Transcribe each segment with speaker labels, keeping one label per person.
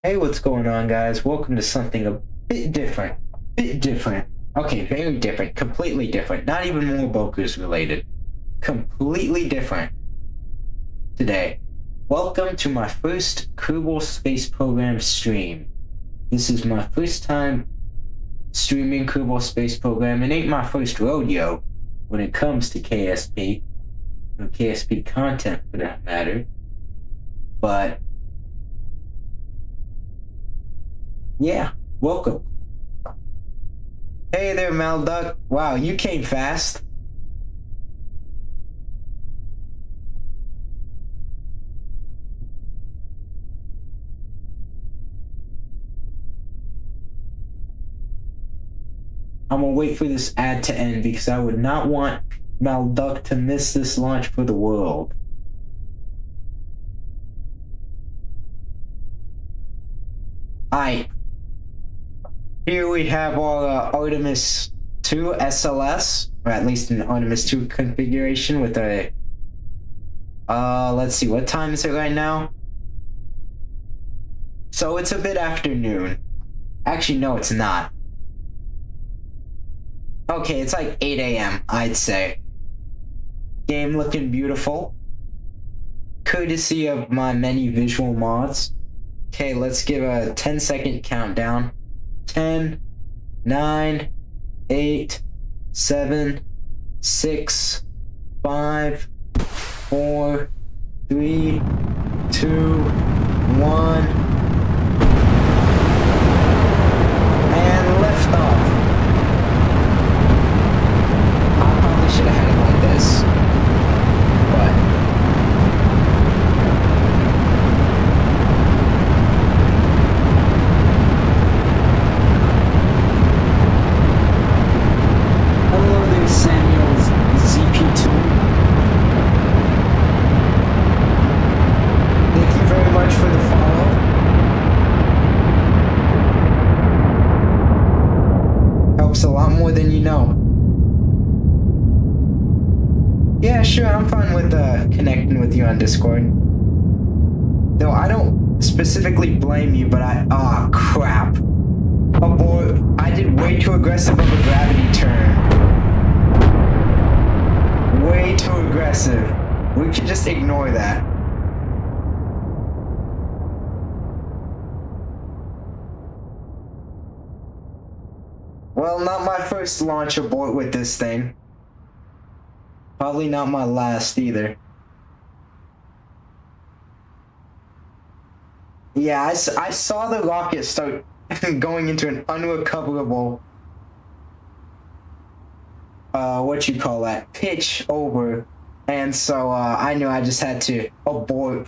Speaker 1: Hey, what's going on, guys? Welcome to something a bit different. Bit different. Okay, very different. Completely different. Not even more Bokus related. Completely different. Today. Welcome to my first Kerbal Space Program stream. This is my first time streaming Kerbal Space Program. It ain't my first rodeo when it comes to KSP. Or KSP content, for that matter. But yeah, welcome. Hey there, Malduck. Wow, you came fast. I'm gonna wait for this ad to end because I would not want Malduck to miss this launch for the world. Alright. Here we have our Artemis 2 SLS, or at least an Artemis 2 configuration with a... let's see, what time is it right now? So it's a bit afternoon. Actually, no, it's not. Okay, it's like 8 a.m., I'd say. Game looking beautiful. Courtesy of my many visual mods. Okay, let's give a 10-second countdown. 10, 9, 8, 7, 6, 5, 4, 3, 2, 1. And lift off. I probably should have had it like this. But a lot more than you know. Yeah, sure, I'm fine with connecting with you on Discord. Though I don't specifically blame you, but oh crap. Oh boy, I did way too aggressive of a gravity turn. Way too aggressive. We could just ignore that. Well, not my first launch abort with this thing. Probably not my last either. Yeah, I saw the rocket start going into an unrecoverable, what you call that, pitch over. And so, I knew I just had to abort.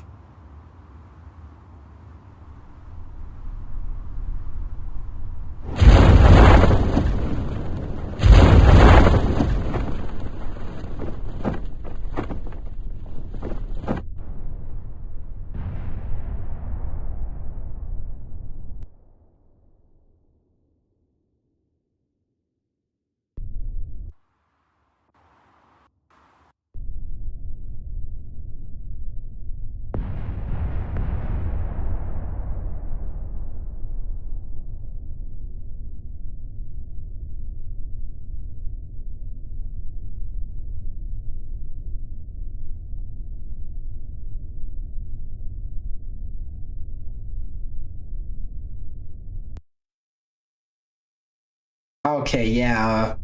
Speaker 1: Okay, yeah,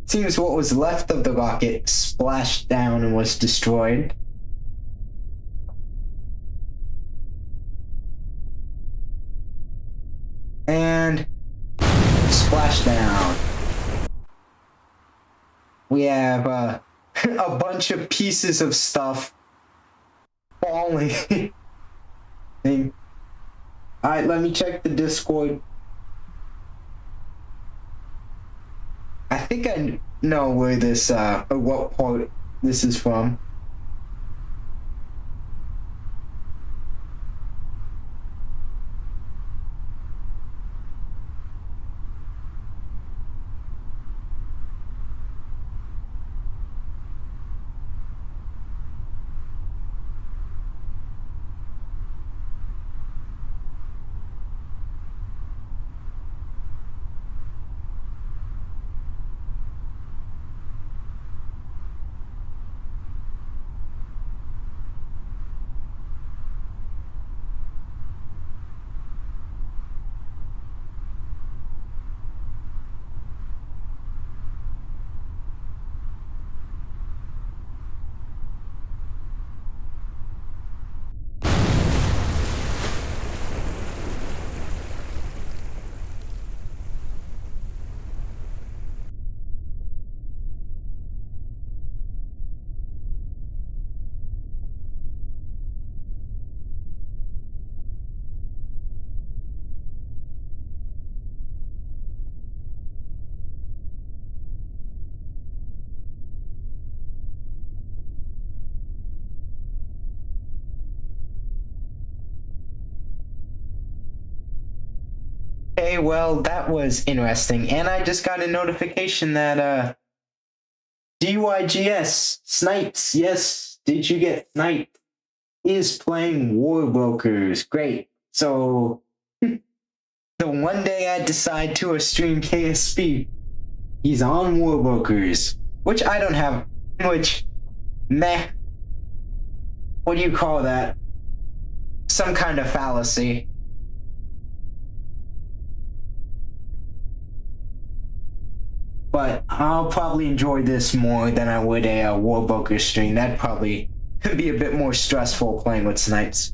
Speaker 1: seems what was left of the rocket splashed down and was destroyed. And splash down. We have a bunch of pieces of stuff falling. Alright, let me check the Discord. I think I know where this, or what part this is from. Okay, well, that was interesting. And I just got a notification that, DYGS, Snipes, yes, did you get sniped? Is playing War Brokers. Great. So, the one day I decide to stream KSP, he's on War Brokers, which I don't have, which, meh. What do you call that? Some kind of fallacy. But I'll probably enjoy this more than I would a Warbroker stream. That'd probably be a bit more stressful playing with snipes.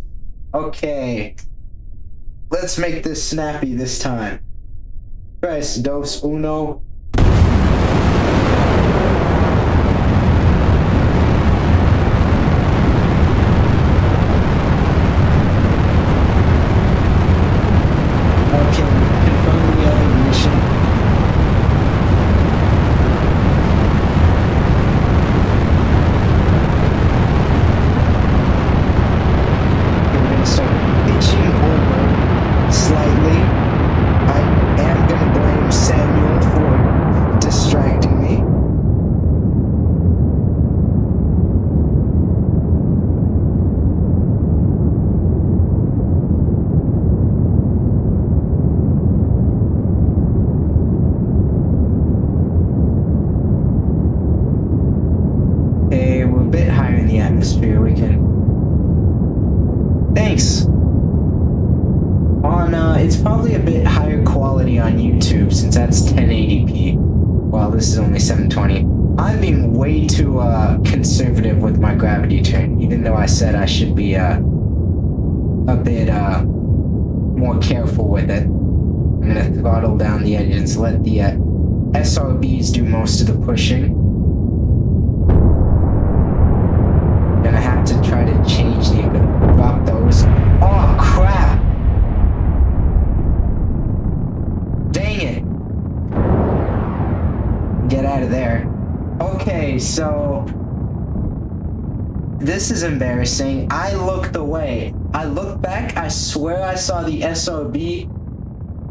Speaker 1: Okay. Let's make this snappy this time. Tres, dos, uno. Atmosphere, we can. Thanks. On it's probably a bit higher quality on YouTube since that's 1080p, while this is only 720. I'm being way too conservative with my gravity turn, even though I said I should be a bit more careful with it. I'm gonna throttle down the engines, let the SRBs do most of the pushing. Gonna have to try to change the, drop those. Oh crap! Dang it! Get out of there. Okay, so this is embarrassing. I looked away. I looked back, I swear I saw the SRB.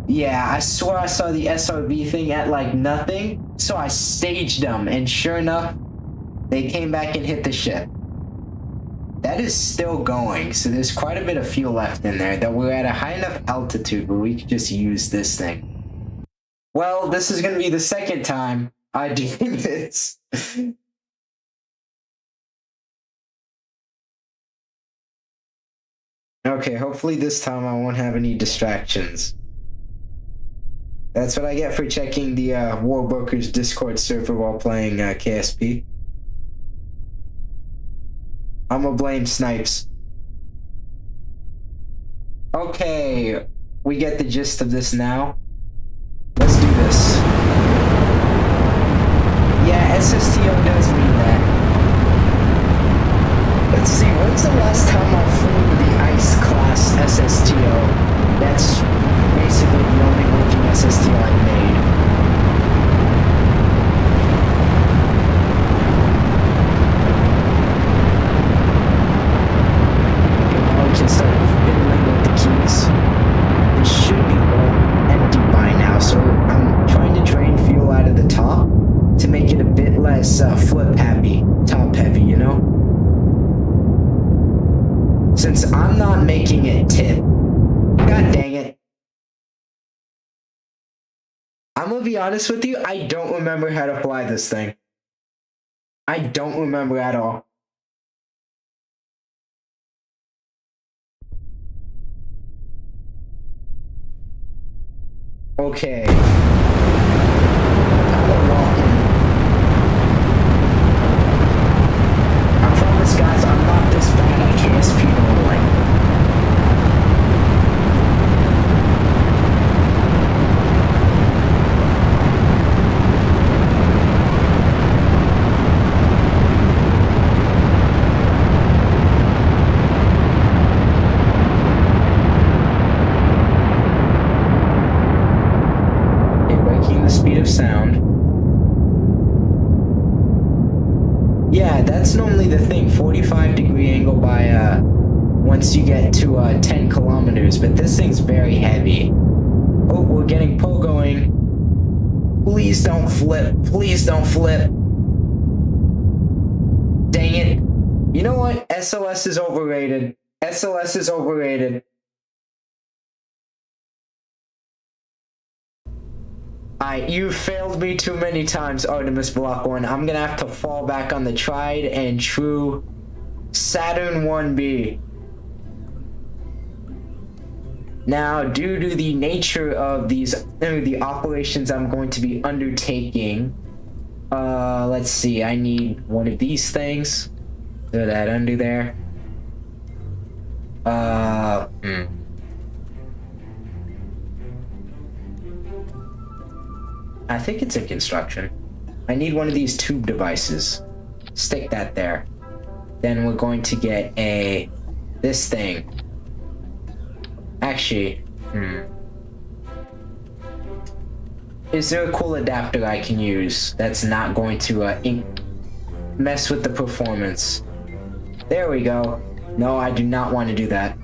Speaker 1: Yeah, I swear I saw the SRB thing at like nothing. So I staged them, and sure enough, they came back and hit the ship. That is still going, so there's quite a bit of fuel left in there, that we're at a high enough altitude where we could just use this thing. Well, this is gonna be the second time I do this. Okay, hopefully this time I won't have any distractions. That's what I get for checking the Warbrokers Discord server while playing KSP. I'm gonna blame Snipes. Okay, we get the gist of this now. Let's do this. Yeah, SSTO does mean that. Let's see, when's the last time I flew the Ice Class SSTO? That's basically the only working SSTO I've made. Can start fiddling with the keys. It should be all empty by now, so I'm trying to drain fuel out of the top to make it a bit less flip happy, top heavy, you know? Since I'm not making it tip. God dang it. I'm gonna be honest with you, I don't remember how to fly this thing. I don't remember at all. Okay. I'm walking. I promise, guys, I'm not this bad at KSP normally. Speed of sound. Yeah, that's normally the thing, 45-degree angle by once you get to 10 kilometers, but this thing's very heavy. Oh, we're getting pogoing. Please don't flip. Please don't flip. Dang it. You know what? SLS is overrated. SLS is overrated. You failed me too many times, Artemis Block 1. I'm gonna have to fall back on the tried and true Saturn 1B. Now, due to the nature of the operations I'm going to be undertaking, let's see, I need one of these things. Throw that under there. I think it's in construction. I need one of these tube devices. Stick that there. Then we're going to get this thing. Actually, is there a cool adapter I can use that's not going to mess with the performance? There we go. No, I do not want to do that.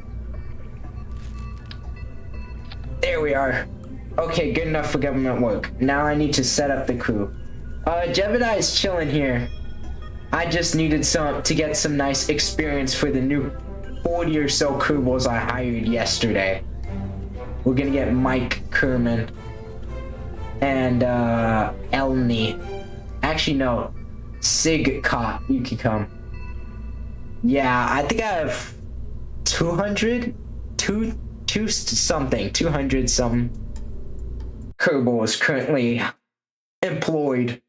Speaker 1: There we are. Okay, good enough for government work. Now I need to set up the crew. Jebediah is chilling here. I just needed to get some nice experience for the new 40 or so crew I hired yesterday. We're gonna get Mike Kerman and Elney. Actually, no, Sig Cott. You can come. Yeah, I think I have 200 something Kerbal is currently employed.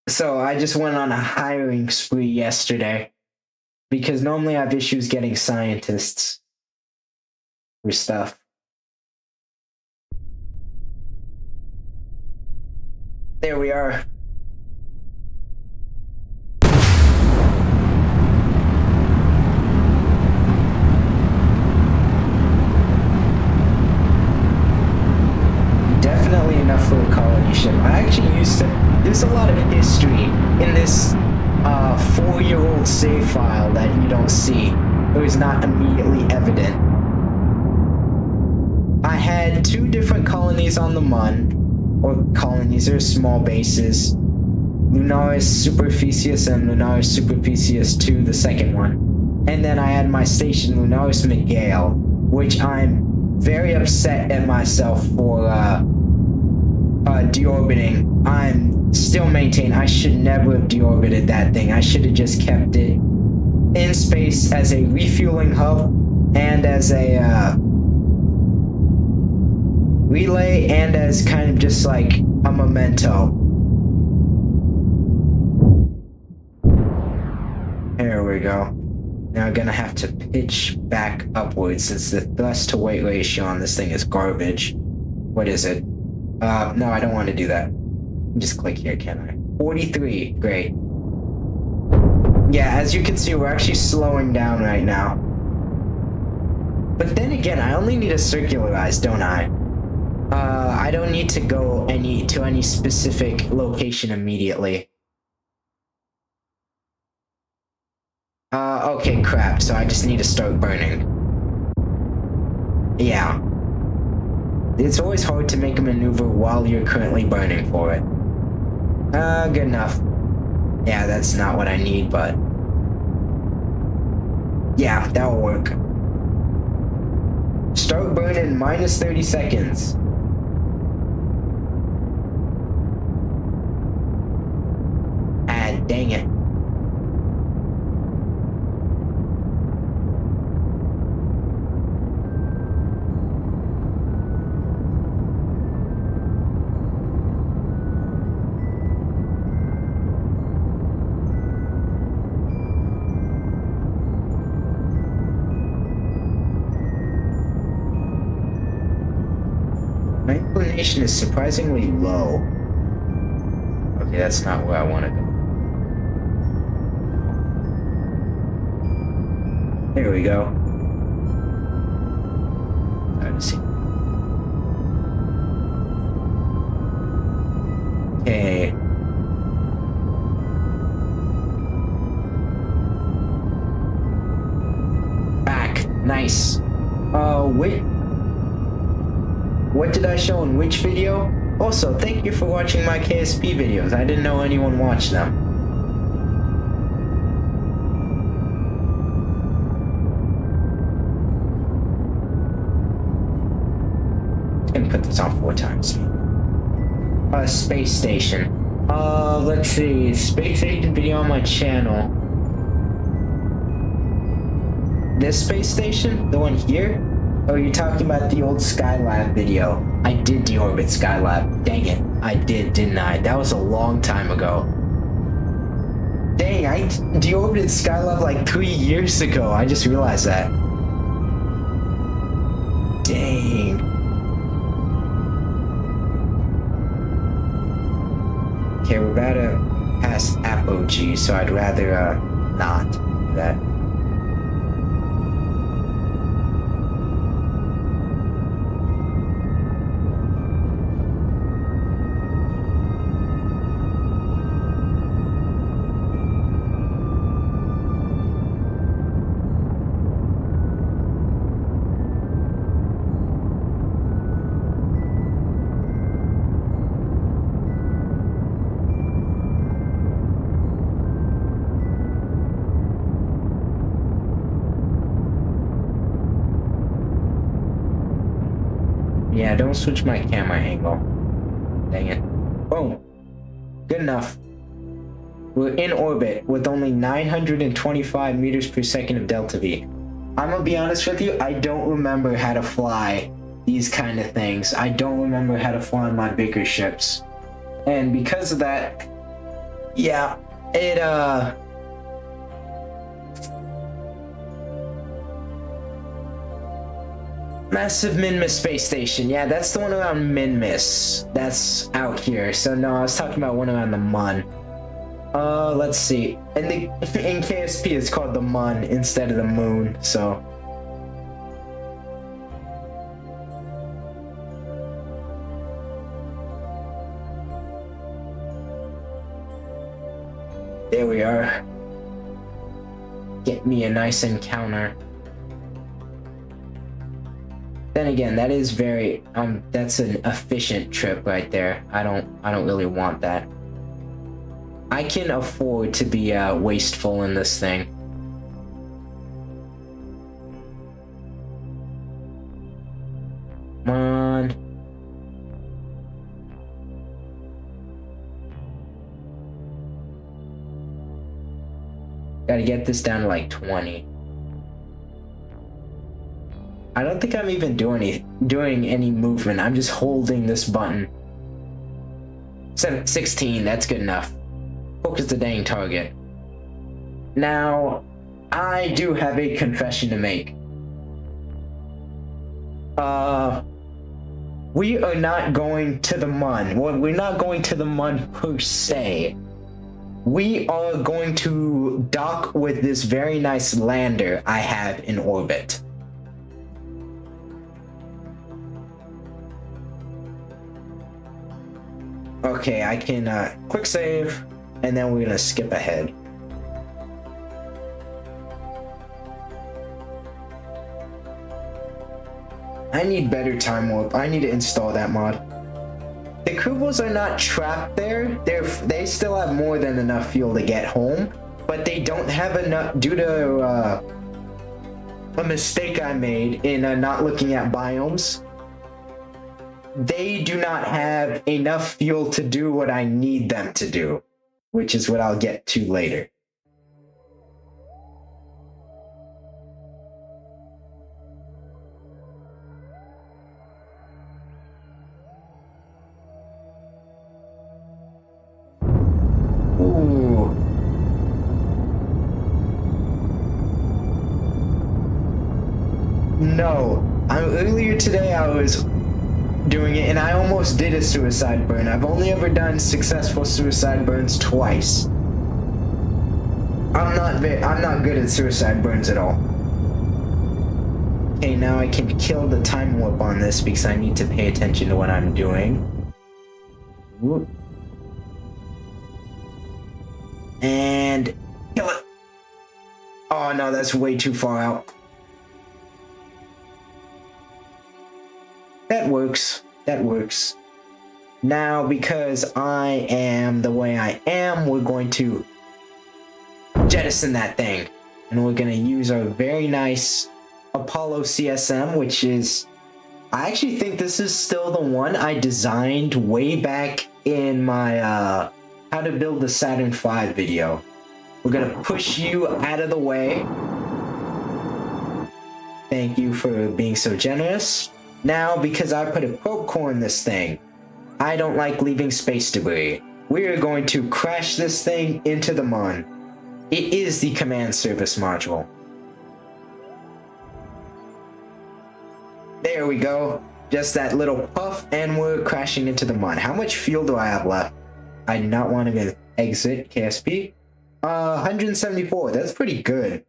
Speaker 1: So I just went on a hiring spree yesterday because normally I have issues getting scientists for stuff. There we are. Definitely enough for a colony ship. I actually there's a lot of history in this 4-year-old save file that you don't see. It was not immediately evident. I had 2 different colonies on the Mun. Or colonies, or small bases. Lunaris Superficius and Lunaris Superficius 2, the second one. And then I had my station Lunaris Miguel, which I'm very upset at myself for deorbiting. I'm still maintaining I should never have deorbited that thing. I should have just kept it in space as a refueling hub and as a relay and as kind of just like a memento. There we go. Now I'm gonna have to pitch back upwards since the thrust to weight ratio on this thing is garbage. What is it? No, I don't want to do that. Just click here, can I? 43, great. Yeah, as you can see, we're actually slowing down right now. But then again, I only need a circularize, don't I? I don't need to go to any specific location immediately. Okay, crap, so I just need to start burning. Yeah. It's always hard to make a maneuver while you're currently burning for it. Good enough. Yeah, that's not what I need, but... yeah, that'll work. Start burning minus 30 seconds. Dang it. My inclination is surprisingly low. Okay, that's not where I want to go. There we go. Let's see. Okay. what did I show in which video? Also, thank you for watching my KSP videos. I didn't know anyone watched them. I'm gonna put this on 4 times. Space station. Let's see. Space station video on my channel. This space station? The one here? Oh, you're talking about the old Skylab video. I did deorbit Skylab. Dang it. I did, didn't I? That was a long time ago. Dang, I deorbited Skylab like 3 years ago. I just realized that. Dang. Okay, we're about to pass apogee, so I'd rather, not do that. Yeah, don't switch my camera angle. Dang it. Boom. Good enough. We're in orbit with only 925 meters per second of delta V. I'm gonna be honest with you, I don't remember how to fly these kind of things. I don't remember how to fly on my bigger ships. And because of that, yeah, it, Massive Minmus space station. Yeah, that's the one around Minmus. That's out here. So no, I was talking about one around the Mun. Let's see. In KSP, it's called the Mun instead of the Moon. So. There we are. Get me a nice encounter. Then again, that is very that's an efficient trip right there. I don't really want that. I can afford to be wasteful in this thing. Come on. Gotta get this down to like 20. I don't think I'm even doing any movement. I'm just holding this button. 16, that's good enough. Focus the dang target. Now, I do have a confession to make. We are not going to the Mun. Well, we're not going to the Mun per se. We are going to dock with this very nice lander I have in orbit. Okay, I can quick save, and then we're gonna skip ahead. I need better time warp. I need to install that mod. The Krubels are not trapped there. They still have more than enough fuel to get home, but they don't have enough due to a mistake I made in not looking at biomes. They do not have enough fuel to do what I need them to do, which is what I'll get to later. Ooh. No, earlier today I was doing it, and I almost did a suicide burn. I've only ever done successful suicide burns twice. I'm not good at suicide burns at all. Okay, now I can kill the time warp on this because I need to pay attention to what I'm doing. Whoop. And kill it. Oh no, that's way too far out. That works. That works. Now, because I am the way I am, we're going to jettison that thing. And we're going to use our very nice Apollo CSM, which is... I actually think this is still the one I designed way back in my how to build the Saturn V video. We're going to push you out of the way. Thank you for being so generous. Now, because I put a probe core in this thing, I don't like leaving space debris. We are going to crash this thing into the Mun. It is the command service module. There we go. Just that little puff and we're crashing into the Mun. How much fuel do I have left? I do not want to exit KSP. 174. That's pretty good.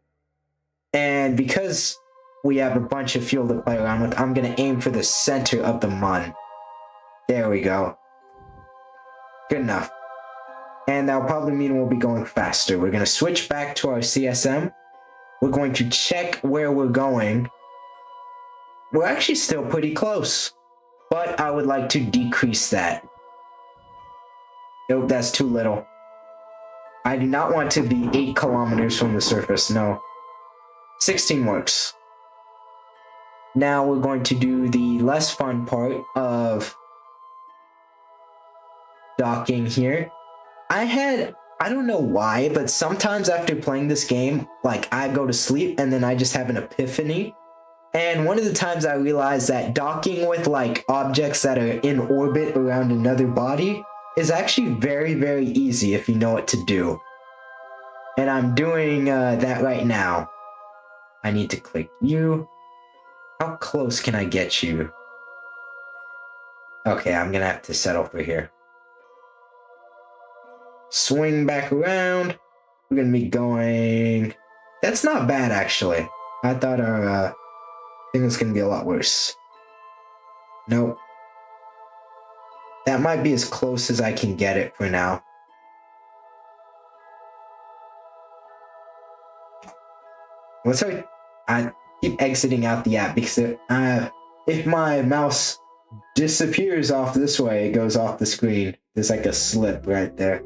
Speaker 1: And because we have a bunch of fuel to play around with, I'm going to aim for the center of the Mun. There we go. Good enough. And that'll probably mean we'll be going faster. We're going to switch back to our CSM. We're going to check where we're going. We're actually still pretty close, but I would like to decrease that. Nope, that's too little. I do not want to be 8 kilometers from the surface, no. 16 works. Now we're going to do the less fun part of docking here. I don't know why, but sometimes after playing this game, like, I go to sleep and then I just have an epiphany. And one of the times I realized that docking with, like, objects that are in orbit around another body is actually very, very easy if you know what to do. And I'm doing that right now. I need to click you. How close can I get you? Okay, I'm gonna have to settle for here. Swing back around. We're gonna be going... That's not bad, actually. I thought our thing was gonna be a lot worse. Nope. That might be as close as I can get it for now. What's our... I keep exiting out the app because if my mouse disappears off this way, it goes off the screen. There's like a slip right there.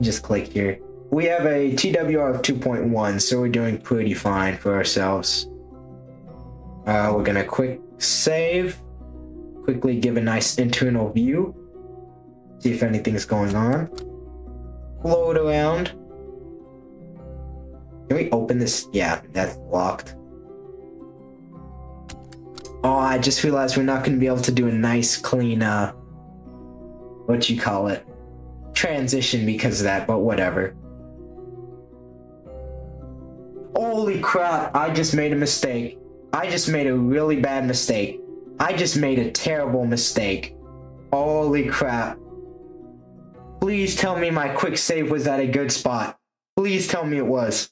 Speaker 1: Just click here. We have a TWR of 2.1, so we're doing pretty fine for ourselves. We're gonna quick save. Quickly give a nice internal view. See if anything's going on. Float around. Can we open this? Yeah, that's locked. Oh, I just realized we're not going to be able to do a nice, clean, what you call it? Transition because of that, but whatever. Holy crap, I just made a mistake. I just made a really bad mistake. I just made a terrible mistake. Holy crap. Please tell me my quick save was at a good spot. Please tell me it was.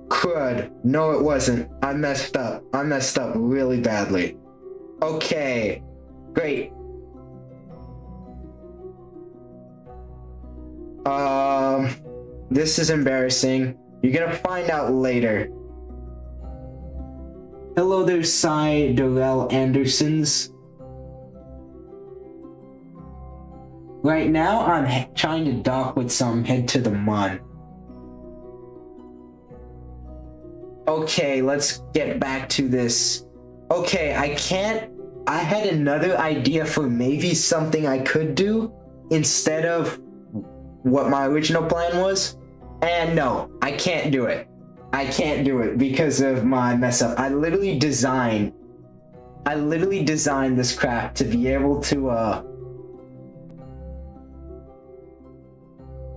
Speaker 1: Crud. No, it wasn't. I messed up. I messed up really badly. Okay. Great. This is embarrassing. You're gonna find out later. Hello there, Cy Durrell Andersons. Right now, I'm trying to dock with some head to the Mun. Okay, let's get back to this. Okay, I had another idea for maybe something I could do instead of what my original plan was. And no, I can't do it. I can't do it because of my mess up. I literally designed this craft to be able to,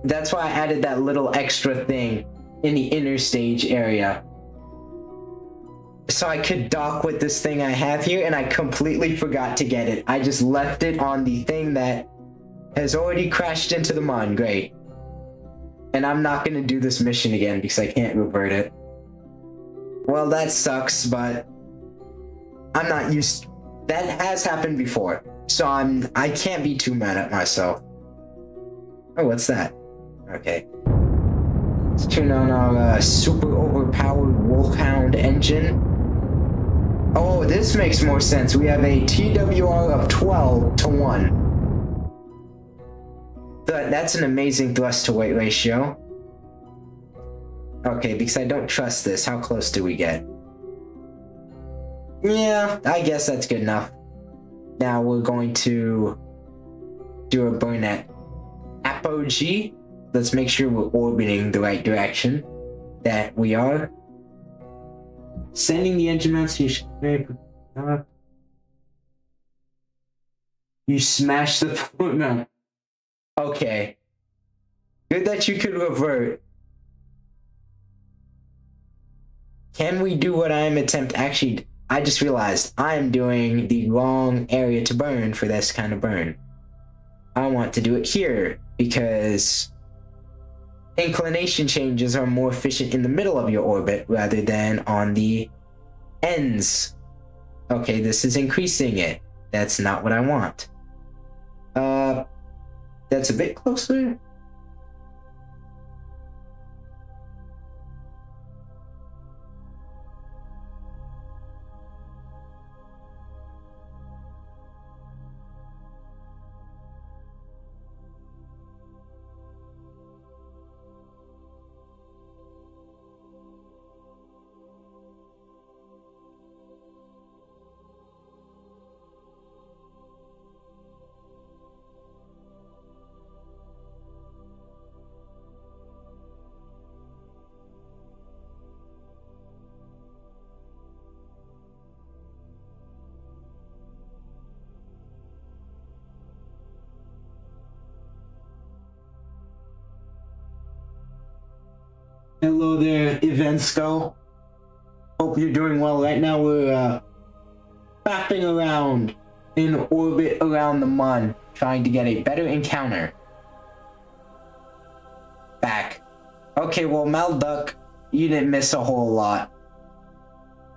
Speaker 1: that's why I added that little extra thing in the inner stage area. So I could dock with this thing I have here, and I completely forgot to get it. I just left it on the thing that has already crashed into the Mun. Great. And I'm not going to do this mission again because I can't revert it. Well, that sucks, but I'm not used... That has happened before, so I can't be too mad at myself. Oh, what's that? Okay. Let's turn on our super overpowered Wolfhound engine. Oh, this makes more sense. We have a TWR of 12 to 1. That's an amazing thrust to weight ratio. Okay, because I don't trust this. How close do we get? Yeah, I guess that's good enough. Now we're going to do a burn at apogee. Let's make sure we're orbiting the right direction. That we are. Sending the engine mounts. You smashed the floor mount. Okay. Good that you could revert. Can we do what I'm attempting? Actually, I just realized I'm doing the wrong area to burn for this kind of burn. I want to do it here because inclination changes are more efficient in the middle of your orbit rather than on the ends. Okay, this is increasing it. That's not what I want. That's a bit closer. Hello there, Evensco. Hope you're doing well. Right now we're fapping around in orbit around the Mun, trying to get a better encounter. Back. Okay, well, Malduck, you didn't miss a whole lot.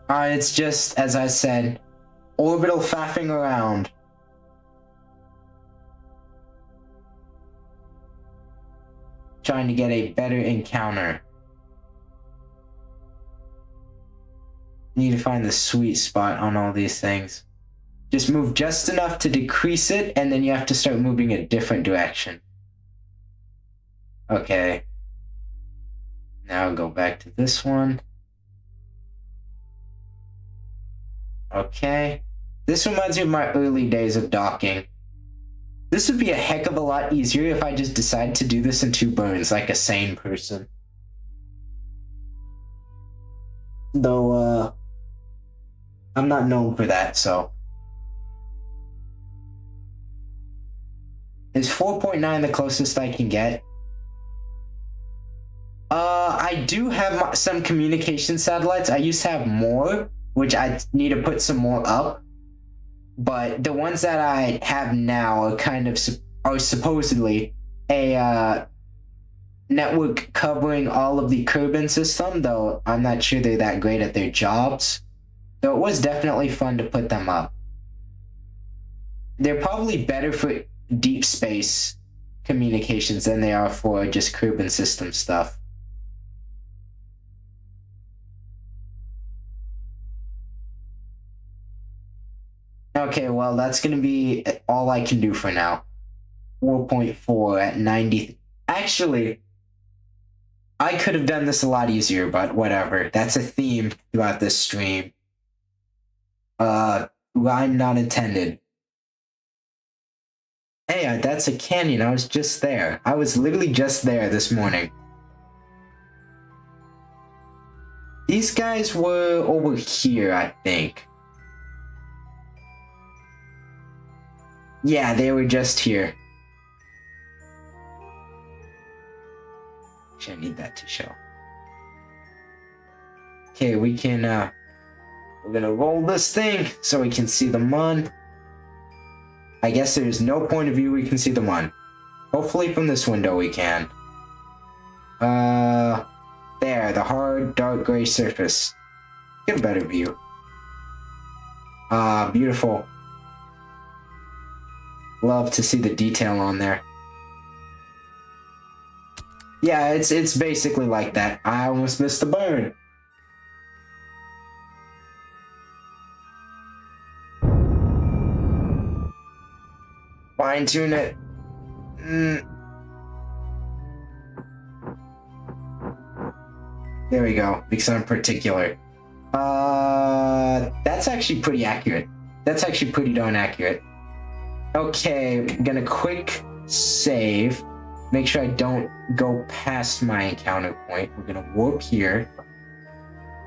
Speaker 1: It's just, as I said, orbital faffing around. Trying to get a better encounter. Need to find the sweet spot on all these things. Just move just enough to decrease it, and then you have to start moving a different direction. Okay. Now go back to this one. Okay. This reminds me of my early days of docking. This would be a heck of a lot easier if I just decided to do this in 2 burns, like a sane person. Though, I'm not known for that, so. Is 4.9 the closest I can get? I do have some communication satellites. I used to have more, which I need to put some more up. But the ones that I have now are kind of are supposedly a network covering all of the Kerbin system, though I'm not sure they're that great at their jobs. So it was definitely fun to put them up. They're probably better for deep space communications than they are for just Kerbin system stuff. Okay, well, that's going to be all I can do for now. 4.4 at 90. Actually, I could have done this a lot easier, but whatever. That's a theme throughout this stream. Rhyme not intended. Hey, that's a canyon. I was just there. I was literally just there this morning. These guys were over here, I think. Yeah, they were just here. Actually, I need that to show. Okay, we can, we're gonna roll this thing so we can see the Mun. I guess there's no point of view we can see the Mun. Hopefully from this window we can. There, the hard, dark gray surface. Get a better view. Beautiful. Love to see the detail on there. Yeah, it's basically like that. I almost missed the burn. Fine tune it. There we go. Because I'm particular. That's actually pretty accurate. That's actually pretty darn accurate. Okay, I'm gonna quick save. Make sure I don't go past my encounter point. We're gonna warp here.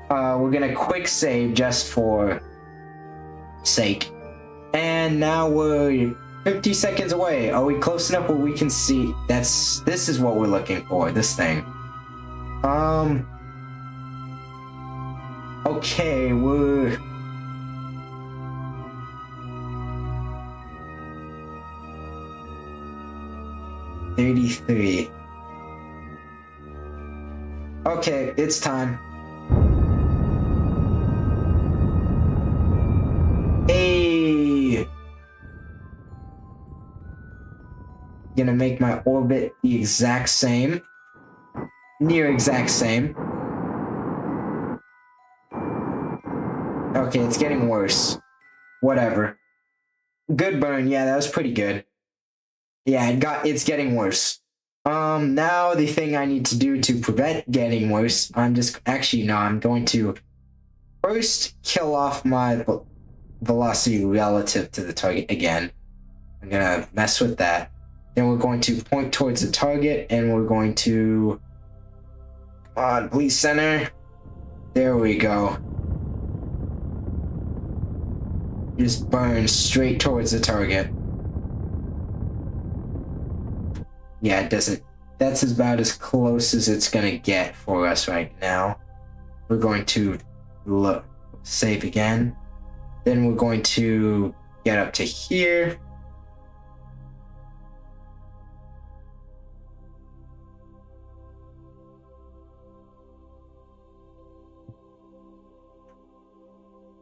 Speaker 1: We're gonna quick save just for sake. And now we're 50 seconds away. Are we close enough where we can see? This is what we're looking for, this thing. Okay, we're... $33. Okay, it's time. Hey! Gonna make my orbit the exact same. Near exact same. Okay, it's getting worse. Whatever. Good burn. Yeah, that was pretty good. Yeah, it's getting worse. Now the thing I need to do to prevent getting worse, I'm going to first kill off my velocity relative to the target again. I'm gonna mess with that. Then we're going to point towards the target, and we're going to... Come on, please, center. There we go. Just burn straight towards the target. Yeah, it doesn't... That's about as close as it's gonna get for us right now. We're going to save again. Then we're going to get up to here.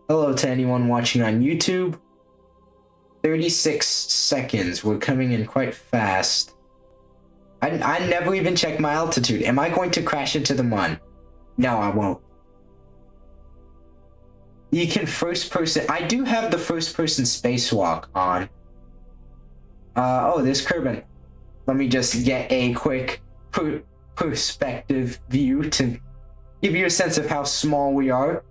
Speaker 1: Hello to anyone watching on YouTube. 36 seconds. We're coming in quite fast. I never even checked my altitude. Am I going to crash into the mun? No, I won't. You can first person... I do have the first person spacewalk on. Oh, there's Kerbin. Let me just get a quick perspective view to give you a sense of how small we are.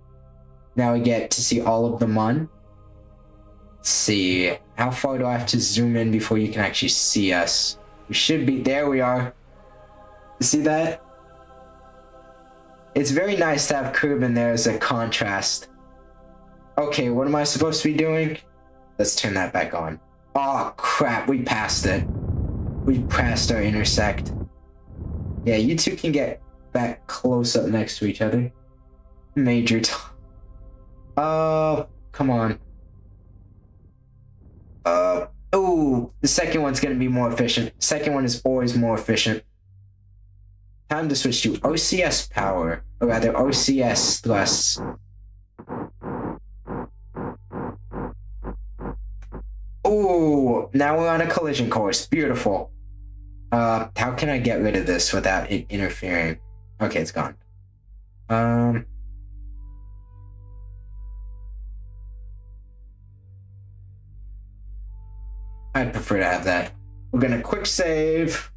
Speaker 1: Now we get to see all of the mun. Let's see. How far do I have to zoom in before you can actually see us? We should be... There we are. You see that? It's very nice to have Kerbin there as a contrast. Okay, what am I supposed to be doing? Let's turn that back on. Oh, crap. We passed it. We passed our intersect. Yeah, you two can get back close up next to each other. Major come on. Oh, the second one's gonna be more efficient. Second one is always more efficient. Time to switch to OCS power, or rather OCS thrusts. Oh, now we're on a collision course. Beautiful. How can I get rid of this without it interfering? Okay, it's gone. I'd prefer to have that. We're gonna quick save.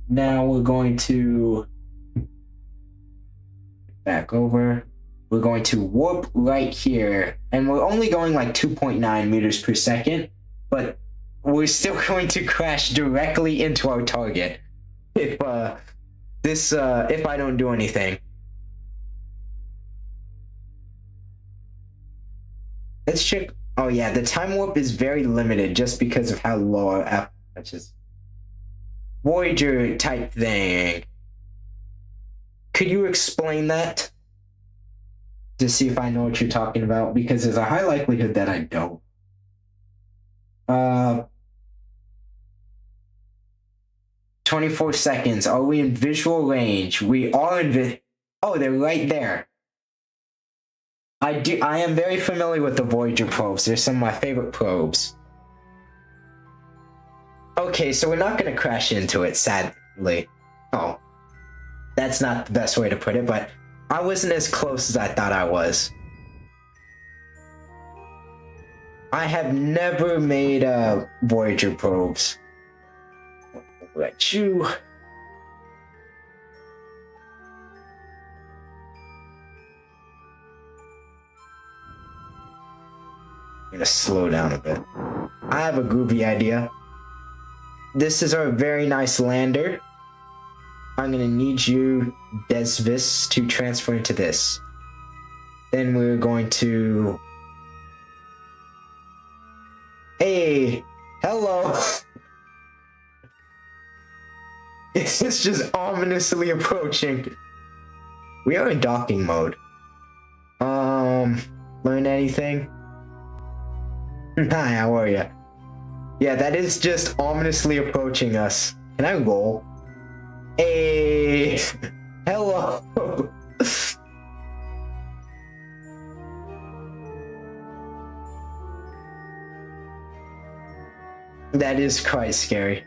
Speaker 1: Now we're going to back over. We're going to warp right here, and we're only going like 2.9 meters per second, but we're still going to crash directly into our target if if I don't do anything. Let's check. Oh yeah, the time warp is very limited just because of how low which is Voyager type thing. Could you explain that? To see if I know what you're talking about, because there's a high likelihood that I don't. 24 seconds. Are we in visual range? We are in oh, they're right there. I am very familiar with the Voyager probes. They're some of my favorite probes. Okay, so we're not gonna crash into it, sadly. Oh, that's not the best way to put it, but I wasn't as close as I thought I was. I have never made Voyager probes. Let you. I'm gonna slow down a bit. I have a groovy idea. This is our very nice lander. I'm gonna need you, Desvis, to transfer into this. Then we're going to... Hey! Hello! It's just ominously approaching. We are in docking mode. Learn anything? Hi, how are you? Yeah, that is just ominously approaching us. Can I roll? Hey! Hello! That is quite scary.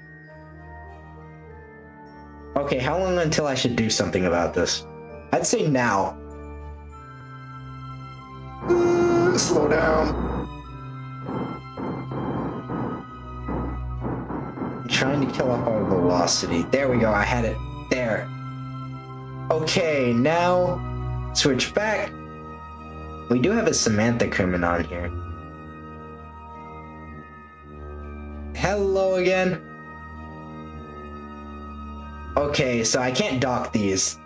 Speaker 1: Okay, how long until I should do something about this? I'd say now. Slow down. I'm trying to kill off our velocity. There we go, I had it. There. Okay, now switch back. We do have a Samantha Kerman on here. Hello again. Okay, so I can't dock these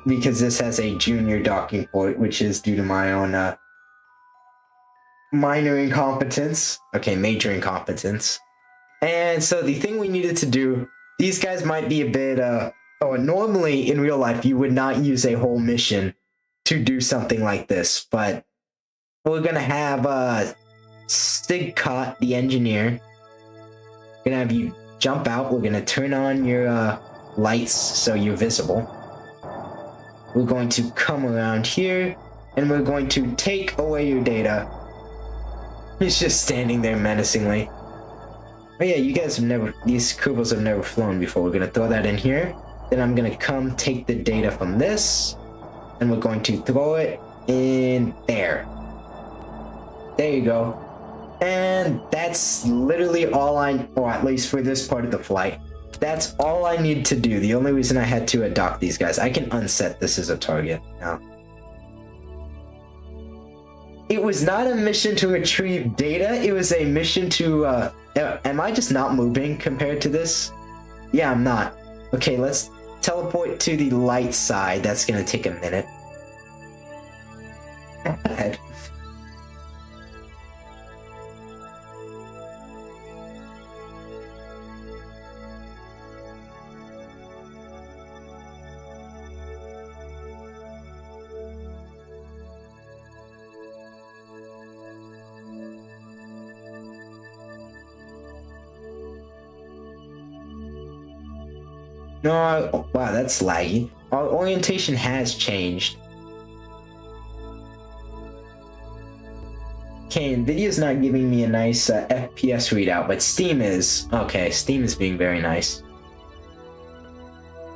Speaker 1: because this has a junior docking port, which is due to my own minor incompetence. Okay, major incompetence. And so the thing we needed to do, these guys might be a bit, normally in real life, you would not use a whole mission to do something like this, but we're gonna have, Stigcott, the engineer, gonna have you jump out. We're gonna turn on your, lights so you're visible. We're going to come around here, and we're going to take away your data. He's just standing there menacingly. Oh yeah, you guys have never, these Kubels have never flown before. We're gonna throw that in here. Then I'm gonna come take the data from this, and we're going to throw it in there. There you go. And that's literally all or at least for this part of the flight, that's all I need to do. The only reason I had to dock these guys, I can unset this as a target now. It was not a mission to retrieve data, it was a mission to, am I just not moving compared to this? Yeah, I'm not. Okay, let's teleport to the light side. That's gonna take a minute. No, oh, wow, that's laggy. Our orientation has changed. Okay, NVIDIA's not giving me a nice FPS readout, but Steam is. Okay, Steam is being very nice.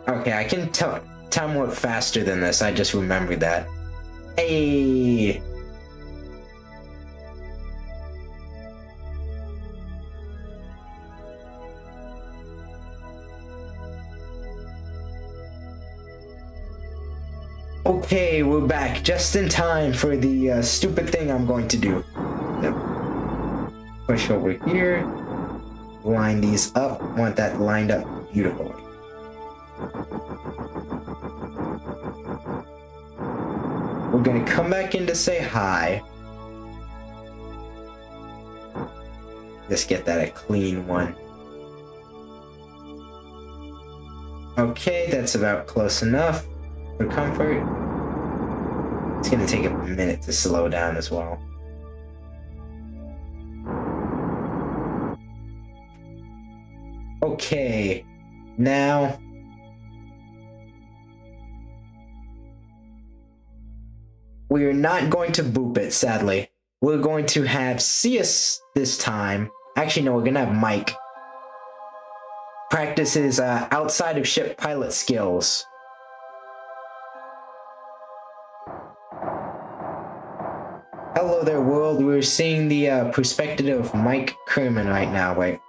Speaker 1: Okay, I can time warp faster than this, I just remembered that. Hey! Okay, we're back just in time for the stupid thing I'm going to do. Yep. Push over here, line these up. Want that lined up beautifully. We're gonna come back in to say hi. Just get that a clean one. Okay, that's about close enough for comfort. It's gonna take a minute to slow down as well. Okay, now we're not going to boop it, sadly. We're going to have Cius this time. Actually, no, we're going to have Mike practice his outside of ship pilot skills. Hello there, world. We're seeing the perspective of Mike Kerman right now. Wait.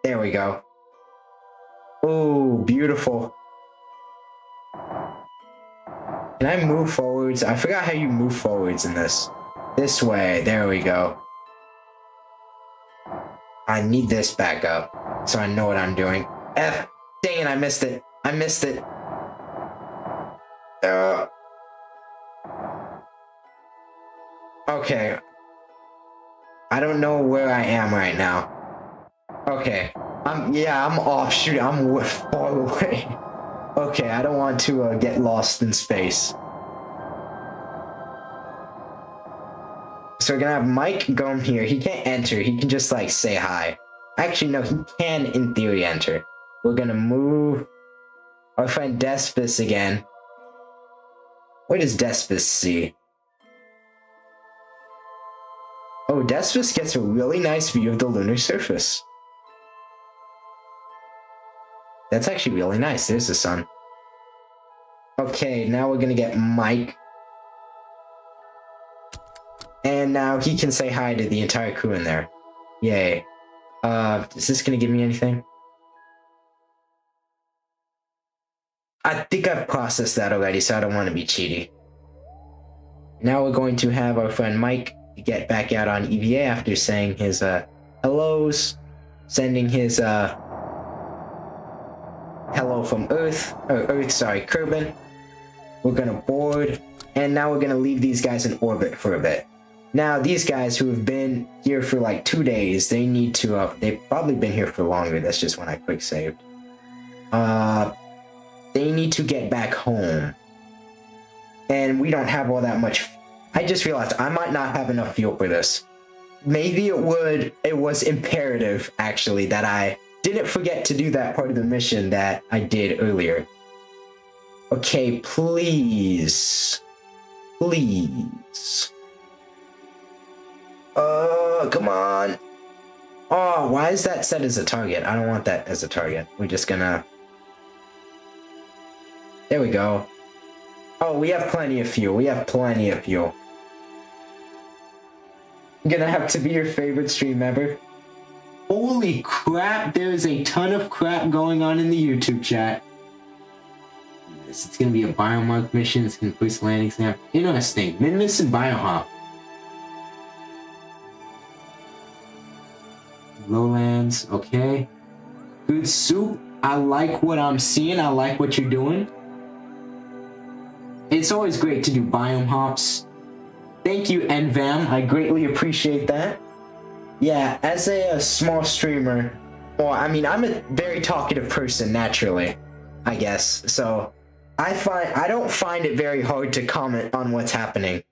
Speaker 1: There we go. Oh, beautiful. Can I move forwards? I forgot how you move forwards in this. This way. There we go. I need this back up so I know what I'm doing. F. Dang it, I missed it. I missed it. Okay. I don't know where I am right now. Okay. I'm off. Shoot, I'm far away. Okay, I don't want to get lost in space. So we're gonna have Mike go here. He can't enter. He can just like say hi. Actually, no, he can in theory enter. We're gonna move our friend Despis again. Where does Despis see? Oh, Despis gets a really nice view of the lunar surface. That's actually really nice. There's the sun. Okay, now we're gonna get Mike. And now he can say hi to the entire crew in there. Yay. Is this gonna give me anything? I think I've processed that already, so I don't want to be cheaty. Now we're going to have our friend Mike get back out on EVA after saying his hellos, sending his hello from Earth, Kerbin. We're gonna board, and now we're gonna leave these guys in orbit for a bit. Now, these guys who have been here for like 2 days, they need to, they've probably been here for longer. That's just when I quick saved. They need to get back home. And we don't have all that much. I just realized I might not have enough fuel for this. Maybe it was imperative, actually, that I didn't forget to do that part of the mission that I did earlier. Okay, please. Please. Come on. Oh, why is that set as a target? I don't want that as a target. We're just gonna... There we go. Oh, we have plenty of fuel. We have plenty of fuel. Gonna have to be your favorite stream ever. Holy crap, there's a ton of crap going on in the YouTube chat. It's gonna be a biomark mission. It's gonna push landing snap. Interesting. Minmus and Biohop. Lowlands, okay. Good soup. I like what I'm seeing. I like what you're doing. It's always great to do biome hops. Thank you, NVAM. I greatly appreciate that. Yeah, as a small streamer, well, I mean, I'm a very talkative person naturally, I guess. So I don't find it very hard to comment on what's happening.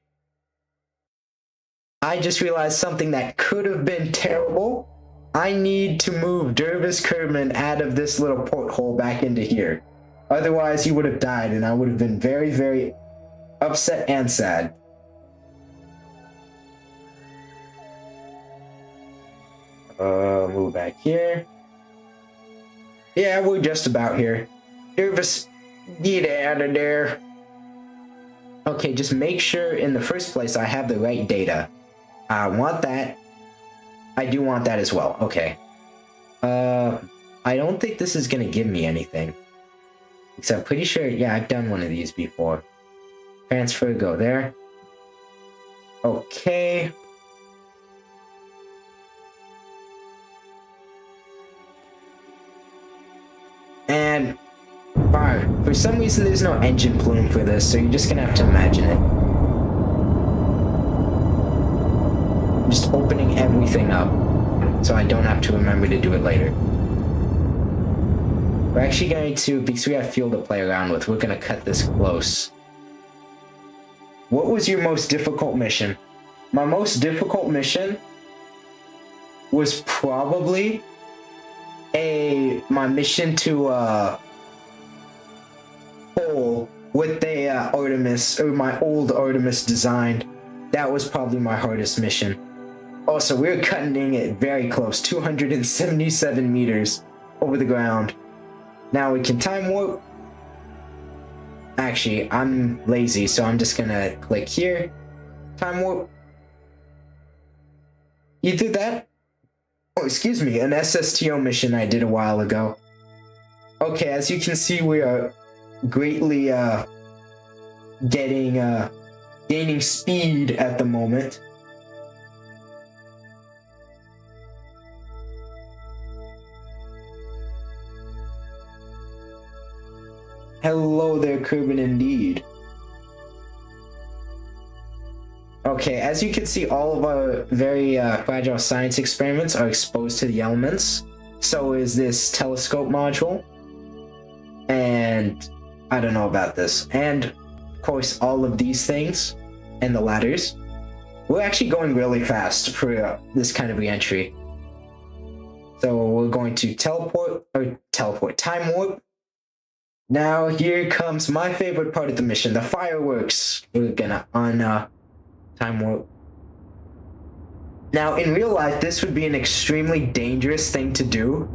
Speaker 1: I just realized something that could have been terrible. I need to move Dervis Kerman out of this little porthole back into here. Otherwise, he would have died, and I would have been very, very upset and sad. Move back here. Yeah, we're just about here. Dervis, get out of there. Okay, just make sure in the first place I have the right data. I want that. I do want that as well. Okay. I don't think this is gonna give me anything. Because I'm pretty sure, yeah, I've done one of these before. Transfer, go there. Okay. And fire. For some reason, there's no engine plume for this, so you're just gonna have to imagine it. Just opening everything up, so I don't have to remember to do it later. We're actually going to, because we have fuel to play around with, we're gonna cut this close. What was your most difficult mission? My most difficult mission was probably my mission to pull with the Artemis, or my old Artemis design. That was probably my hardest mission. Also, we're cutting it very close, 277 meters over the ground. Now we can time warp. Actually, I'm lazy, so I'm just gonna click here. Time warp. You did that? Oh, excuse me, an SSTO mission I did a while ago. Okay, as you can see, we are greatly gaining speed at the moment. Hello there, Kerbin, indeed. Okay, as you can see, all of our very fragile science experiments are exposed to the elements. So is this telescope module. And I don't know about this. And, of course, all of these things and the ladders. We're actually going really fast for this kind of re-entry. So we're going to time warp. Now here comes my favorite part of the mission, the fireworks. We're gonna time warp. Now in real life, this would be an extremely dangerous thing to do.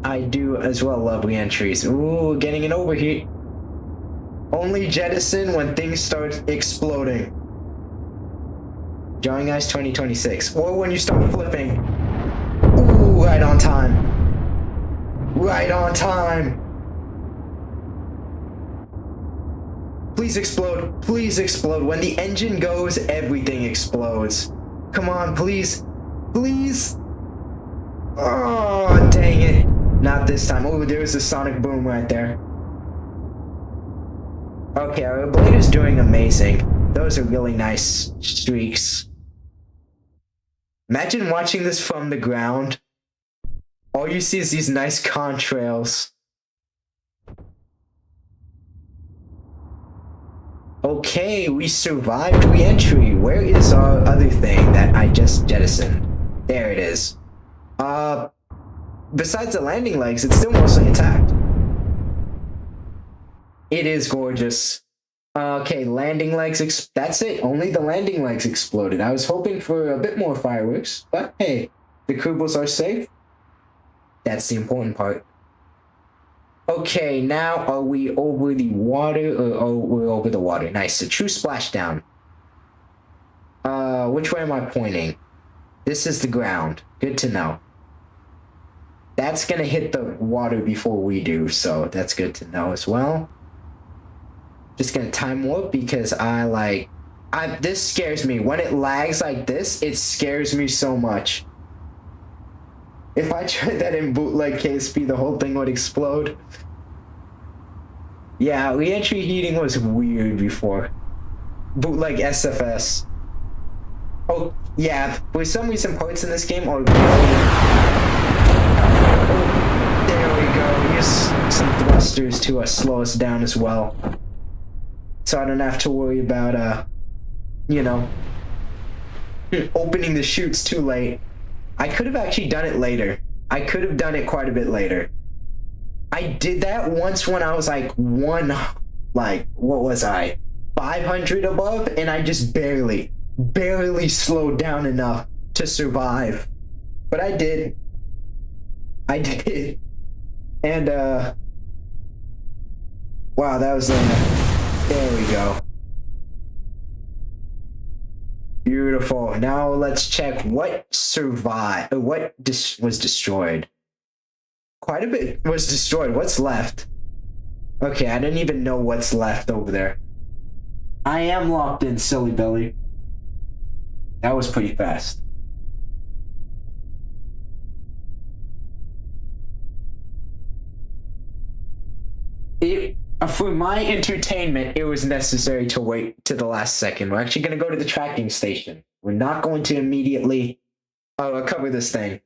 Speaker 1: I do as well love re-entries. Ooh, getting an overheat. Only jettison when things start exploding. Drawing Ice 2026. Or when you start flipping. Ooh, right on time. Right on time. Please explode. Please explode. When the engine goes, everything explodes. Come on, please. Please. Oh, dang it. Not this time. Oh, there's a sonic boom right there. Okay, our blade is doing amazing. Those are really nice streaks. Imagine watching this from the ground. All you see is these nice contrails. Okay, we survived re-entry. Where is our other thing that I just jettisoned? There it is. Besides the landing legs, it's still mostly intact. It is gorgeous. Okay, landing legs, that's it. Only the landing legs exploded. I was hoping for a bit more fireworks, but hey, the Kerbals are safe. That's the important part. Okay, now are we over the water, or oh, we're over the water? Nice, a true splashdown. Which way am I pointing? This is the ground. Good to know. That's gonna hit the water before we do, so that's good to know as well. Just gonna time warp because this scares me. When it lags like this, it scares me so much. If I tried that in bootleg KSP, the whole thing would explode. Yeah, re-entry heating was weird before. Bootleg SFS. Oh, yeah, for some reason parts in this game are really... Oh, there we go. Here's some thrusters to slow us down as well. So I don't have to worry about, you know, opening the chutes too late. I could have actually done it later. I could have done it quite a bit later. I did that once when I was what was I? 500 above, and I just barely slowed down enough to survive. But I did. And, wow, that was, there we go. Beautiful. Now let's check what survived, what was destroyed. Quite a bit was destroyed. What's left? Okay, I didn't even know what's left over there. I am locked in, silly Billy. That was pretty fast. For my entertainment, it was necessary to wait to the last second. We're actually going to go to the tracking station. We're not going to immediately cover this thing.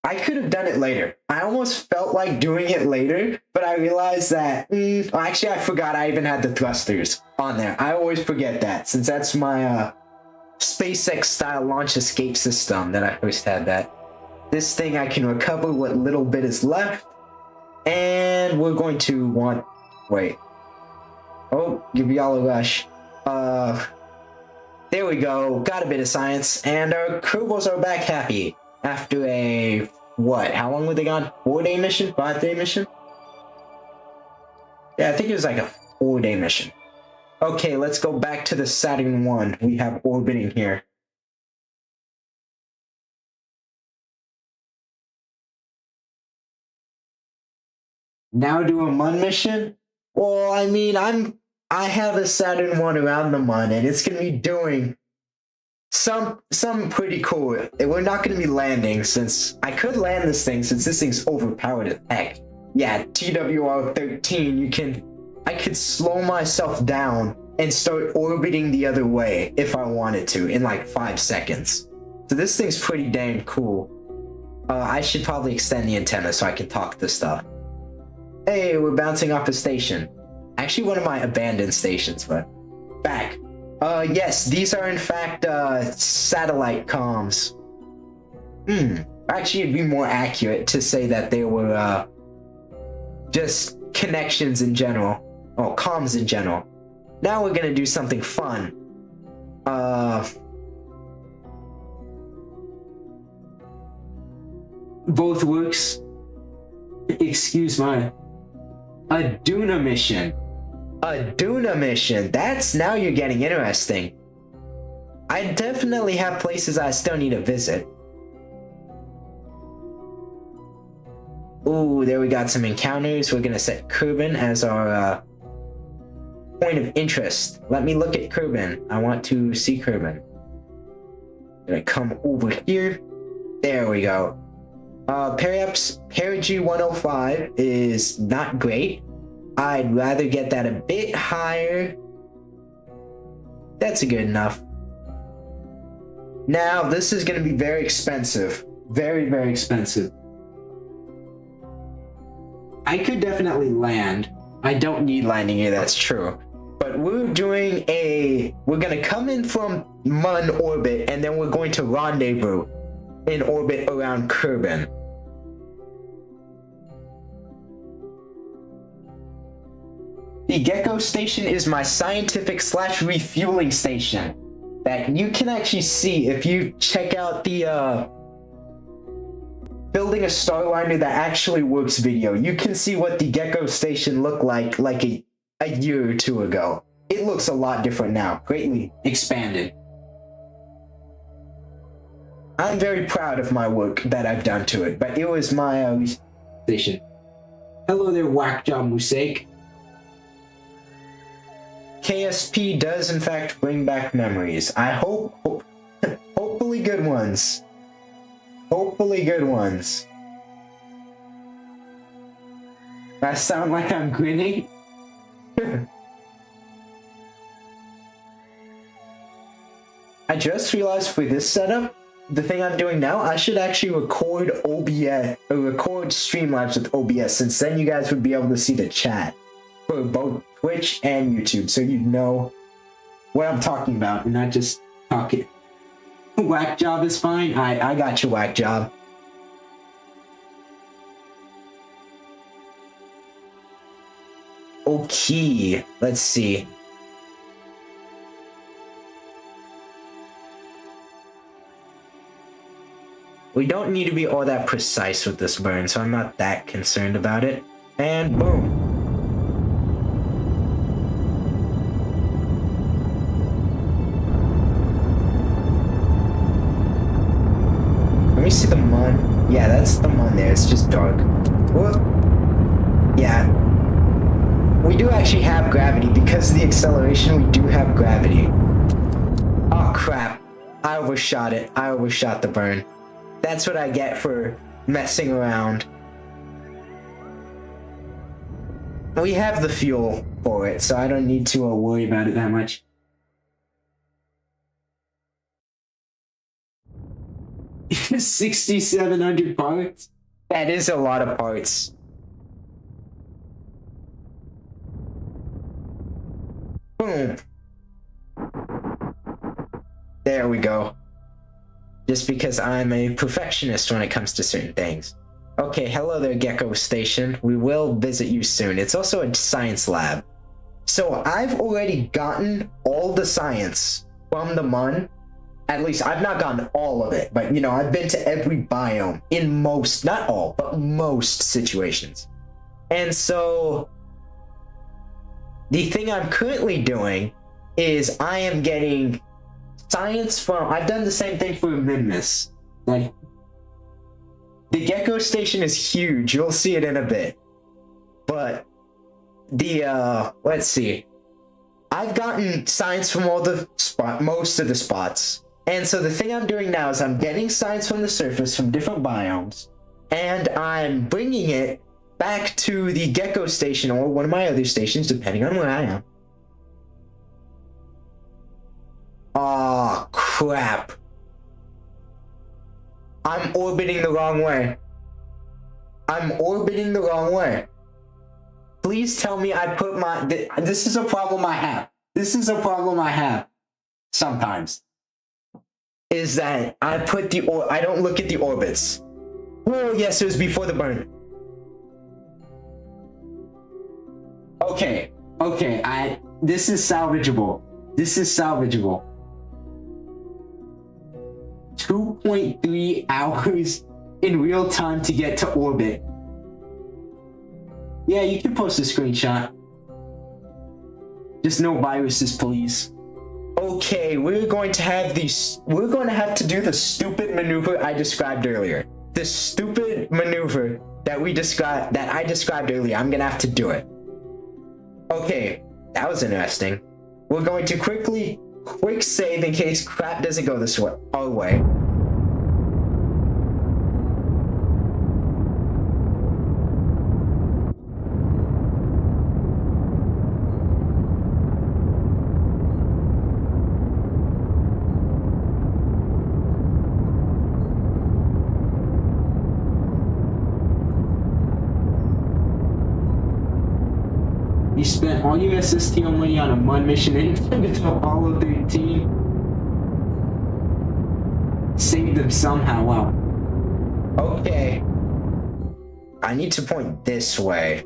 Speaker 1: I could have done it later. I almost felt like doing it later, but I realized that, actually I forgot I even had the thrusters on there. I always forget that, since that's my SpaceX style launch escape system that I first had that. This thing I can recover what little bit is left. And we're going to want... Wait. Oh, give y'all a rush. There we go. Got a bit of science. And our Kerbals are back happy. After a... What? How long were they gone? 4-day mission? 5-day mission? Yeah, I think it was like a 4-day mission. Okay, let's go back to the Saturn 1 we have orbiting here. Now do a Mun mission? Well, I mean, I have a Saturn 1 around the Mun, and it's gonna be doing something pretty cool. We're not gonna be landing, since I could land this thing, since this thing's overpowered as heck. Yeah, TWR-13, I could slow myself down and start orbiting the other way if I wanted to in like 5 seconds. So this thing's pretty dang cool. I should probably extend the antenna so I can talk to stuff. Hey, we're bouncing off a station. Actually, one of my abandoned stations, but back. Yes, these are in fact satellite comms. Actually, it'd be more accurate to say that they were just connections in general. Oh, comms in general. Now we're gonna do something fun. Both works. Excuse my... A Duna mission. A Duna mission. That's... Now you're getting interesting. I definitely have places I still need to visit. Ooh, there we got some encounters. We're gonna set Kerbin as our point of interest. Let me look at Kerbin. I want to see Kerbin. Gonna come over here. There we go. Perhaps Perigee 105 is not great. I'd rather get that a bit higher. That's good enough. Now, this is going to be very expensive. Very, very expensive. I could definitely land. I don't need landing here, that's true. But we're doing a... We're going to come in from Mun orbit, and then we're going to rendezvous in orbit around Kerbin. The Gecko station is my scientific / refueling station that you can actually see if you check out the building a Starliner that actually works video. You can see what the Gecko station looked like a year or two ago. It looks a lot different now, greatly expanded. I'm very proud of my work that I've done to it, but it was my station. Hello there, Whackjaw Musaik. KSP does in fact bring back memories. I hope hopefully good ones. Hopefully good ones. I sound like I'm grinning? I just realized for this setup, the thing I'm doing now, I should actually record OBS, or record Streamlabs with OBS, since then you guys would be able to see the chat for both Twitch and YouTube, so you know what I'm talking about and not just talking. Whack job is fine. I got you, whack job. Okay, let's see. We don't need to be all that precise with this burn, so I'm not that concerned about it. And boom. Let me see the Mun. Yeah, that's the Mun there. It's just dark. Whoop. Yeah. We do actually have gravity. Because of the acceleration, we do have gravity. Oh, crap. I overshot it. I overshot the burn. That's what I get for messing around. We have the fuel for it, so I don't need to worry about it that much. $6,700 parts? That is a lot of parts. Boom. There we go. Just because I'm a perfectionist when it comes to certain things. Okay, hello there, Gecko Station. We will visit you soon. It's also a science lab. So I've already gotten all the science from the Mun. At least I've not gotten all of it, but you know, I've been to every biome in most, not all, but most situations. And so the thing I'm currently doing is I am getting science from, I've done the same thing for Minmus. Like, the Gecko Station is huge. You'll see it in a bit. But let's see. I've gotten science from all the most of the spots. And so the thing I'm doing now is I'm getting science from the surface from different biomes, and I'm bringing it back to the Gecko Station or one of my other stations, depending on where I am. Aw, crap. I'm orbiting the wrong way. I'm orbiting the wrong way. Please tell me I put my... This is a problem I have. This is a problem I have. Sometimes. Is that I put the... I don't look at the orbits. Oh, yes, it was before the burn. Okay. Okay, this is salvageable. This is salvageable. 2.3 hours in real time to get to orbit. Yeah, you can post a screenshot. Just no viruses, please. Okay, we're going to have to do the stupid maneuver I described earlier. The stupid maneuver that I described earlier. I'm gonna have to do it. Okay, that was interesting. We're going to quick save in case crap doesn't go this way, our way. You spent all your SSTO money on a Mun mission and turned it to Apollo 13. Saved them somehow, wow. Okay. I need to point this way.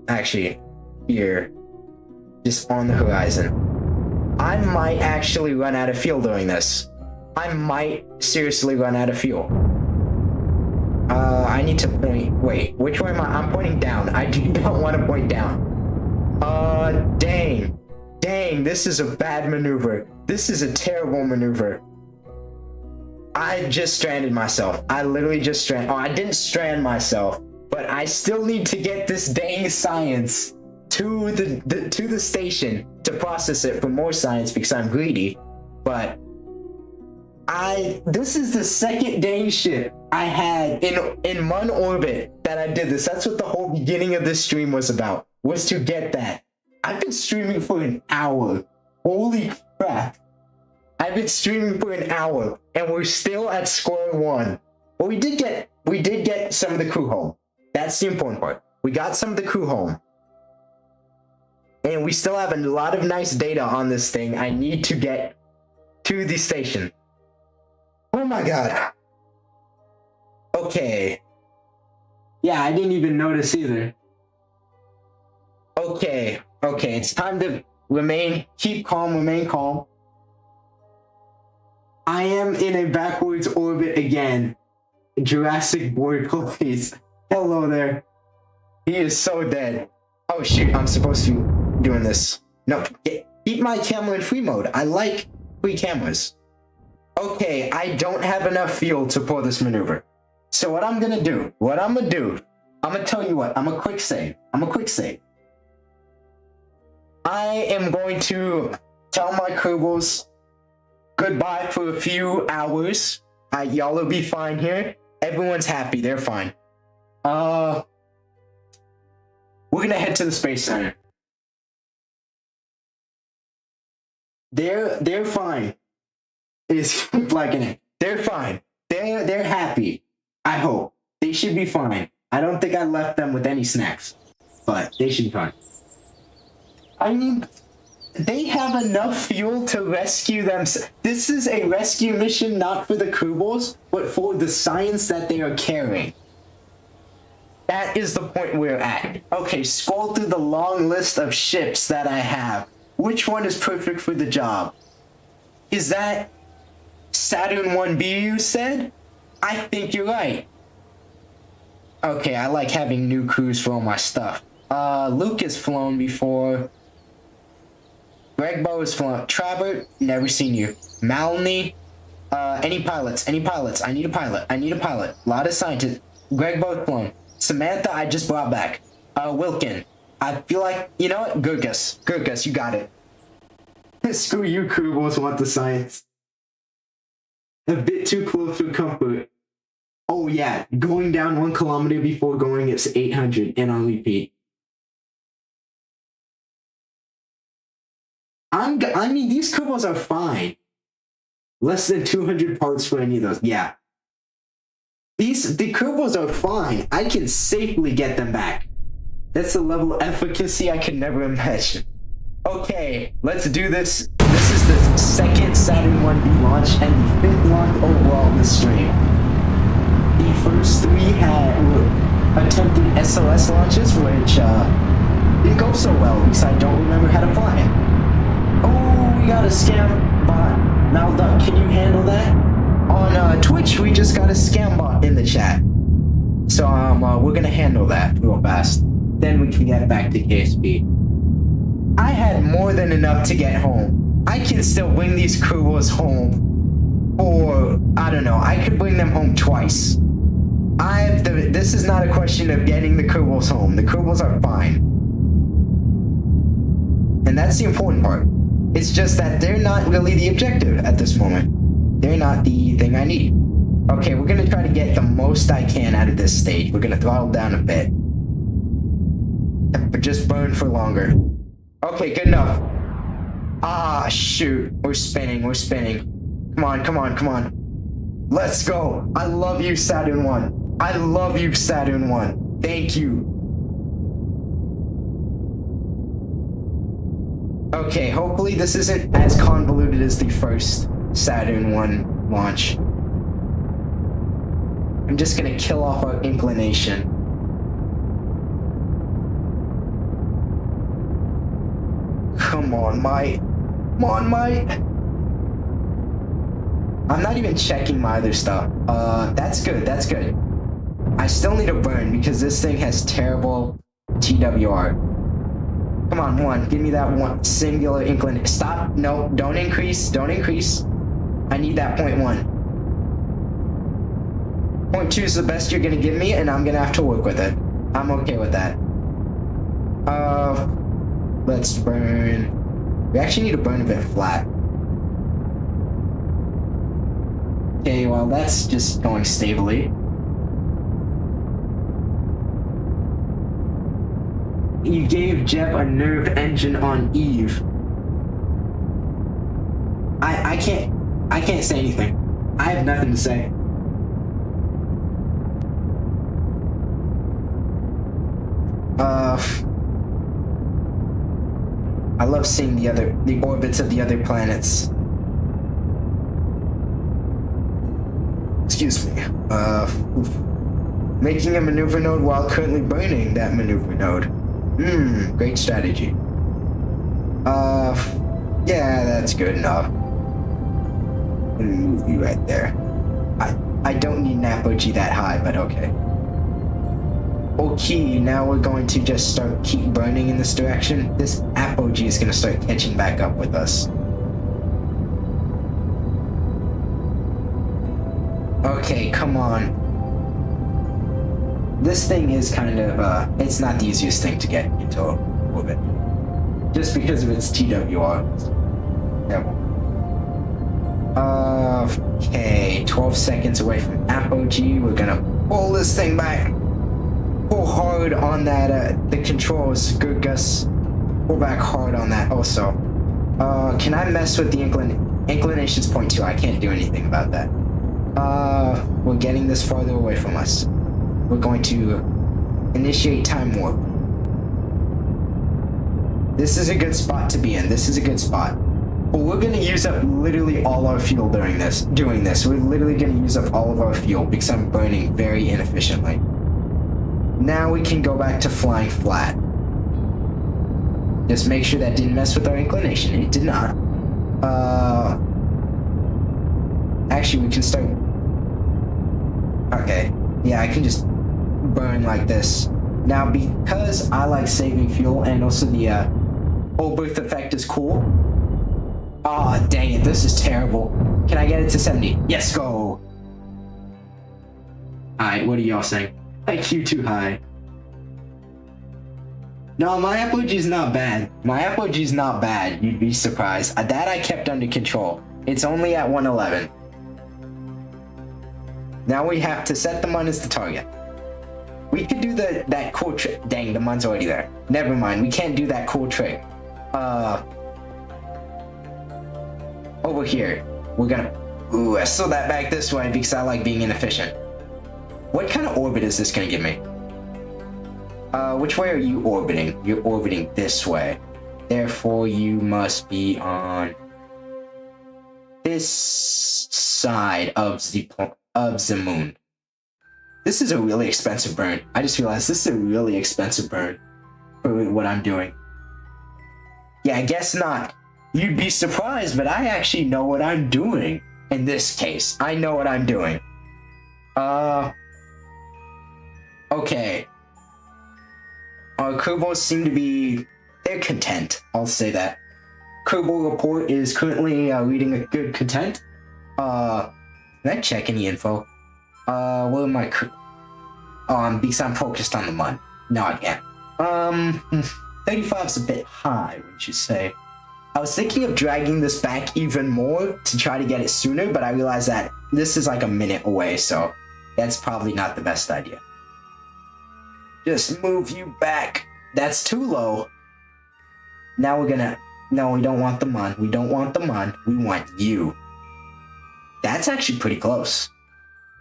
Speaker 1: Actually, here. Just on the horizon. I might actually run out of fuel doing this. I might seriously run out of fuel. I need to point... Wait, which way am I? I'm pointing down. I do not want to point down. Dang, this is a bad maneuver. This is a terrible maneuver. I just stranded myself. I literally just I didn't strand myself, but I still need to get this dang science to the station to process it for more science because I'm greedy. But this is the second dang ship I had in Mun orbit that I did this. That's what the whole beginning of this stream was about. Was to get that. I've been streaming for an hour. Holy crap. I've been streaming for an hour and we're still at square one. But we did get some of the crew home. That's the important part. We got some of the crew home. And we still have a lot of nice data on this thing. I need to get to the station. Oh my god. Okay. Yeah, I didn't even notice either. Okay, it's time to keep calm, remain calm. I am in a backwards orbit again. Jurassic Boy, please. Hello there. He is so dead. Oh shoot, I'm supposed to be doing this. No, keep my camera in free mode. I like free cameras. Okay, I don't have enough fuel to pull this maneuver. So what I'm gonna do, I'm gonna tell you what, I'm a quick save. I am going to tell my Kerbals goodbye for a few hours. Y'all will be fine here. Everyone's happy. They're fine. We're gonna head to the Space Center. They're fine. It's liking it. They're fine. They're happy. I hope. They should be fine. I don't think I left them with any snacks. But they should be fine. I mean, They have enough fuel to rescue them. This is a rescue mission not for the Krubals, but for the science that they are carrying. That is the point we're at. Okay, scroll through the long list of ships that I have. Which one is perfect for the job? Is that Saturn 1B you said? I think you're right. Okay, I like having new crews for all my stuff. Luke has flown before. Greg Bow has flown. Trabert, never seen you. Malney, any pilots? Any pilots? I need a pilot. I need a pilot. A lot of scientists. Greg Bow has flown. Samantha, I just brought back. Wilkin. I feel like, you know what? Gurgus. Gurgus, you got it. Screw you, Krubals want the science. A bit too close for comfort. Oh yeah, going down 1 kilometer before going it's 800 and on repeat. I mean, these Krubals are fine. Less than 200 parts for any of those. Yeah. The Krubals are fine. I can safely get them back. That's a level of efficacy I could never imagine. Okay, let's do this. This is the second Saturn 1B launch and the 5th launch overall in the stream. The first 3 were attempted SLS launches, which didn't go so well because I don't remember how to fly it. Oh, we got a scam bot. Malduck, can you handle that? On Twitch, we just got a scam bot in the chat. So we're gonna handle that real fast. Then we can get back to KSP. I had more than enough to get home. I can still bring these Krubals home. Or, I don't know, I could bring them home twice. This is not a question of getting the Krubals home. The Krubals are fine. And that's the important part. It's just that they're not really the objective at this moment. They're not the thing I need. Okay, we're gonna try to get the most I can out of this stage. We're gonna throttle down a bit. But just burn for longer. Okay, good enough. Ah, shoot. We're spinning, we're spinning. Come on, come on, come on. Let's go. I love you, Saturn 1. I love you, Saturn 1. Thank you. Okay, hopefully this isn't as convoluted as the first Saturn 1 launch. I'm just gonna kill off our inclination. Come on, mate. Come on, mate. I'm not even checking my other stuff. That's good, that's good. I still need a burn because this thing has terrible TWR. Come on, 1. Give me that 1 singular inclination. Stop. No, don't increase. Don't increase. I need that 0.1. 0.2 is the best you're gonna give me, and I'm gonna have to work with it. I'm okay with that. Let's burn. We actually need to burn a bit flat. Okay, well, that's just going stably. You gave Jeb a nerve engine on Eve. I can't say anything. I have nothing to say. I love seeing the orbits of the other planets. Excuse me. Making a maneuver node while currently burning that maneuver node. Great strategy. Yeah, that's good enough. Let me move you right there. I don't need an apogee that high, but okay. Okay, now we're going to just keep burning in this direction. This apogee is gonna start catching back up with us. Okay, come on. This thing is kind of, it's not the easiest thing to get into orbit. Just because of its TWR. Yeah. Okay, 12 seconds away from apogee. We're gonna pull this thing back. Pull hard on that, the controls, Gurgus. Pull back hard on that also. Can I mess with the inclination's 0.2? I can't do anything about that. We're getting this farther away from us. We're going to initiate time warp. This is a good spot to be in. This is a good spot. But we're gonna use up literally all our fuel during doing this. We're literally gonna use up all of our fuel because I'm burning very inefficiently. Now we can go back to flying flat. Just make sure that didn't mess with our inclination. It did not. Actually, we can start. Okay. Yeah, I can just burn like this. Now, because I like saving fuel and also the whole birth effect is cool. Aw, oh, dang it, this is terrible. Can I get it to 70? Yes, go! Alright, what are y'all saying? IQ too high. No, my apogee not bad. My apogee not bad, you'd be surprised. That I kept under control. It's only at 111. Now we have to set the mun as the target. We could do that cool trick. Dang, the mun's already there. Never mind, we can't do that cool trick. Over here, we're gonna... Ooh, I saw that back this way because I like being inefficient. What kind of orbit is this gonna give me? Which way are you orbiting? You're orbiting this way. Therefore, you must be on this side of the moon. This is a really expensive burn. I just realized this is a really expensive burn for what I'm doing. Yeah, I guess not. You'd be surprised, but I actually know what I'm doing. In this case, I know what I'm doing. Okay. Our Kerbals seem to be... They're content. I'll say that. Kerbal report is currently reading a good content. Can I check any info? What am I... because I'm focused on the mun. No, I can't. 35 is a bit high, wouldn't you say? I was thinking of dragging this back even more to try to get it sooner, but I realized that this is like a minute away, so that's probably not the best idea. Just move you back. That's too low. Now we're gonna... No, we don't want the mun. We don't want the mun. We want you. That's actually pretty close.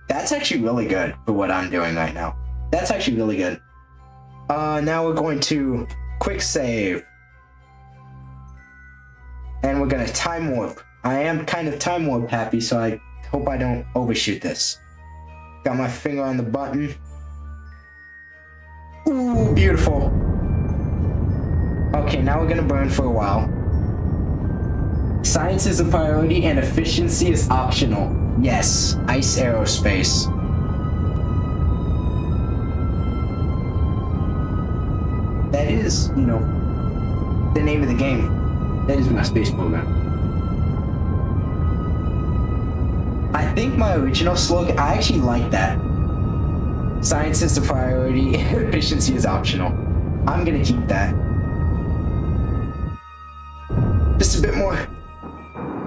Speaker 1: That's actually really good for what I'm doing right now. That's actually really good. Now we're going to quick save. And we're gonna time warp. I am kind of time warp happy, so I hope I don't overshoot this. Got my finger on the button. Ooh, beautiful. Okay, now we're gonna burn for a while. Science is a priority and efficiency is optional. Yes, ice aerospace. That is, you know, the name of the game. That is my space program. I think my original slogan, I actually like that. Science is the priority, efficiency is optional. I'm gonna keep that. Just a bit more.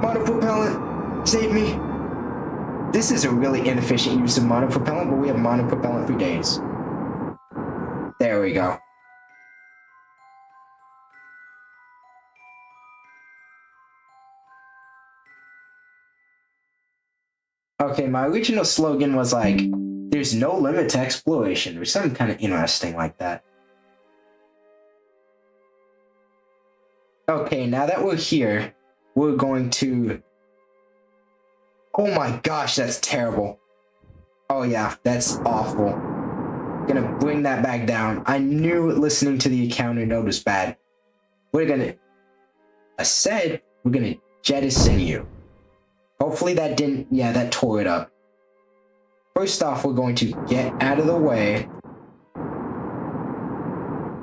Speaker 1: Monopropellant, save me. This is a really inefficient use of monopropellant, but we have monopropellant for days. There we go. Okay, my original slogan was like, there's no limit to exploration, or something kind of interesting like that. Okay, now that we're here, we're going to... Oh my gosh, that's terrible. Oh yeah, that's awful. Gonna bring that back down. I knew listening to the encounter note was bad. We're gonna... I said we're gonna jettison you. Hopefully that didn't... Yeah, that tore it up. First off, we're going to get out of the way.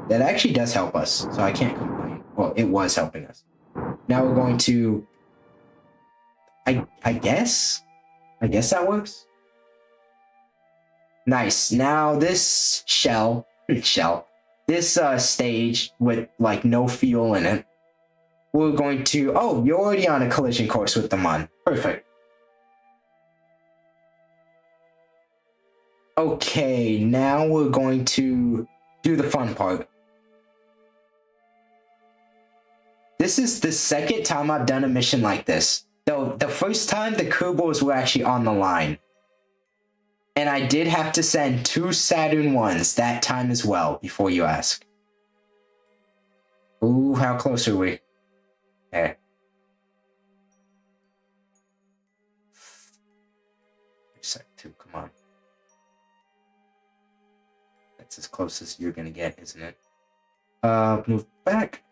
Speaker 1: That actually does help us, so I can't complain. Well, it was helping us. Now we're going to... I guess? I guess that works? Nice. Now this this stage with, like, no fuel in it, we're going to... Oh, you're already on a collision course with the mun. Perfect. Okay, now we're going to do the fun part. This is the second time I've done a mission like this. Though the first time the Kerbals were actually on the line. And I did have to send 2 Saturn 1s that time as well, before you ask. Ooh, how close are we? Okay. Sec 2, come on. That's as close as you're gonna get, isn't it? Move back.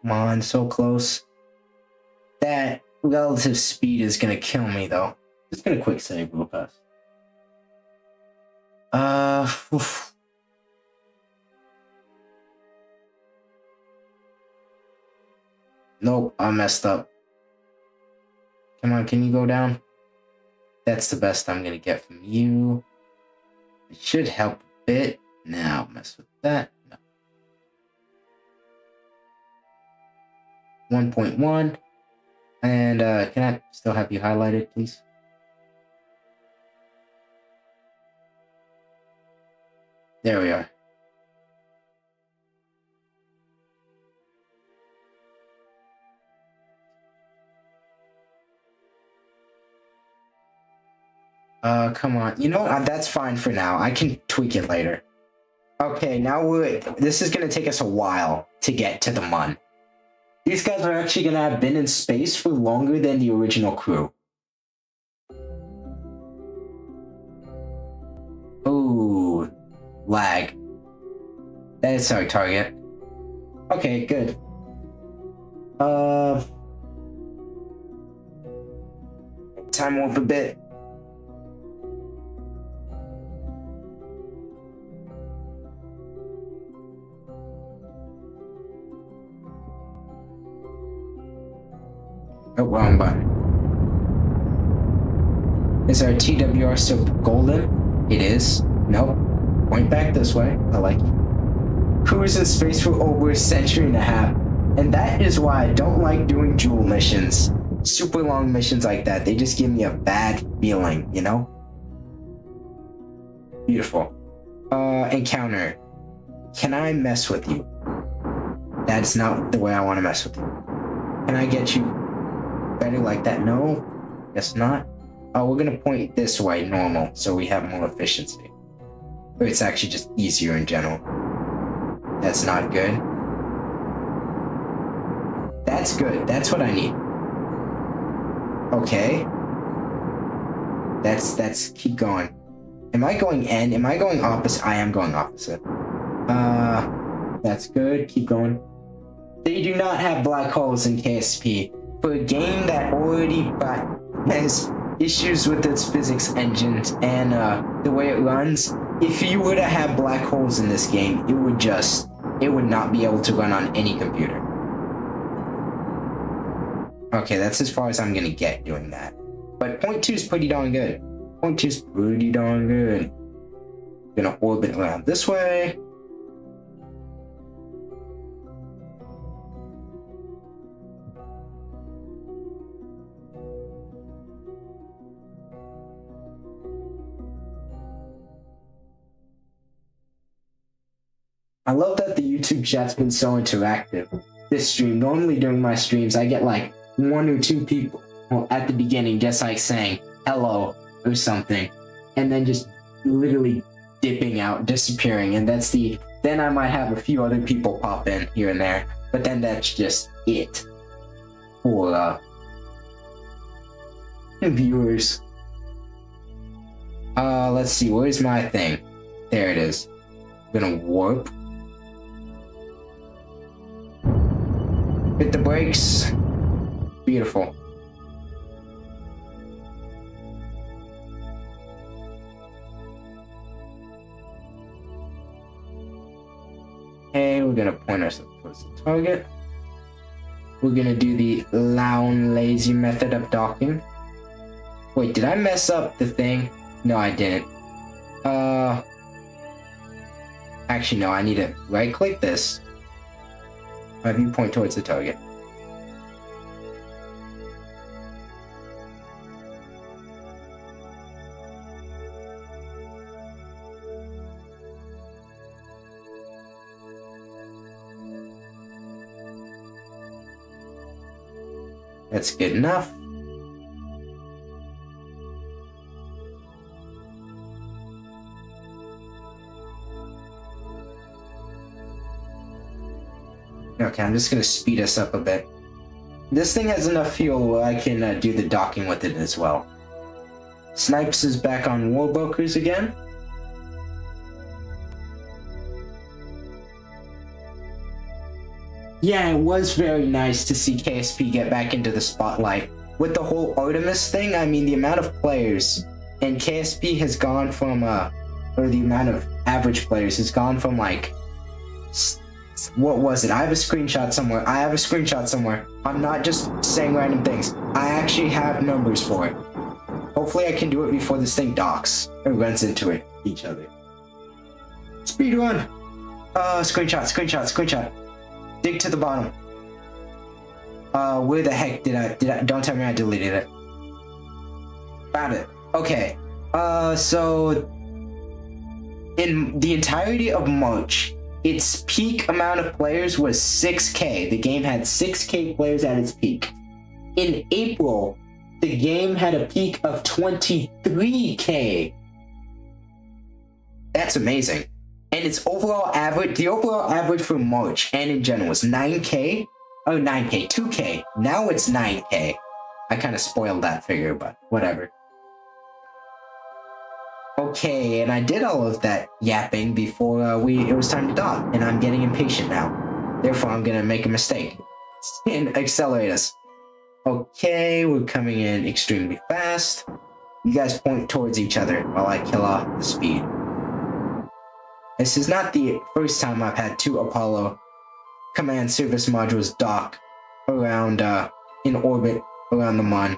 Speaker 1: Come on, so close. That relative speed is gonna kill me, though. Just gonna quick save real fast. Oof. Nope, I messed up. Come on, can you go down? That's the best I'm gonna get from you. It should help a bit. Now, mess with that. No. 1.1. And can I still have you highlighted, please? There we are. Come on. You know what? That's fine for now. I can tweak it later. Okay, now this is gonna take us a while to get to the Mun. These guys are actually gonna have been in space for longer than the original crew. Ooh, lag. That is our target. Okay, good. Time warp a bit. Oh, wrong button. Is our TWR still golden? It is. Nope. Point back this way. I like it. Cruise in space for over a century and a half. And that is why I don't like doing dual missions. Super long missions like that. They just give me a bad feeling, you know? Beautiful. Encounter. Can I mess with you? That's not the way I want to mess with you. Can I get you better like that? No, guess not. We're gonna point this way, normal, so we have more efficiency. Or it's actually just easier in general. That's not good. That's good. That's what I need. Okay. That's keep going. Am I going N? Am I going opposite? I am going opposite. That's good. Keep going. They do not have black holes in KSP. For a game that already has issues with its physics engines and the way it runs, if you were to have black holes in this game, it would not be able to run on any computer. Okay, that's as far as I'm gonna get doing that. But point 2 is pretty darn good. Point 2 is pretty darn good. Gonna orbit around this way. I love that the YouTube chat's been so interactive. This stream, normally during my streams, I get like 1 or 2 people at the beginning just like saying hello or something, and then just literally dipping out, disappearing, and then I might have a few other people pop in here and there, but then that's just it for viewers. Let's see, where's my thing? There it is. I'm gonna warp. Hit the brakes. Beautiful. Okay, we're gonna point ourselves towards the target. We're gonna do the Lown Lazy method of docking. Wait, did I mess up the thing? No, I didn't. Actually, no, I need to right-click this. Have you point towards the target. That's good enough. Okay, I'm just gonna speed us up a bit. This thing has enough fuel where I can do the docking with it as well. Snipes is back on Warbrokers again. Yeah, it was very nice to see KSP get back into the spotlight. With the whole Artemis thing, I mean, the amount of players, and KSP has gone from, or the amount of average players has gone from, like, what was it? I have a screenshot somewhere. I'm not just saying random things. I actually have numbers for it. Hopefully I can do it before this thing docks, or runs into each other. Speedrun! Screenshot. Dig to the bottom. Where the heck did I, don't tell me I deleted it. Found it. Okay. So, in the entirety of March, its peak amount of players was 6K. The game had 6K players at its peak. In April, the game had a peak of 23K. That's amazing. And its overall average, the overall average for March and in general was 9K. Oh, 9K, 2K. Now it's 9K. I kind of spoiled that figure, but whatever. Okay, and I did all of that yapping before it was time to dock, and I'm getting impatient now. Therefore, I'm gonna make a mistake and accelerate us. Okay, we're coming in extremely fast. You guys point towards each other while I kill off the speed. This is not the first time I've had two Apollo command service modules dock around, in orbit around the Mon.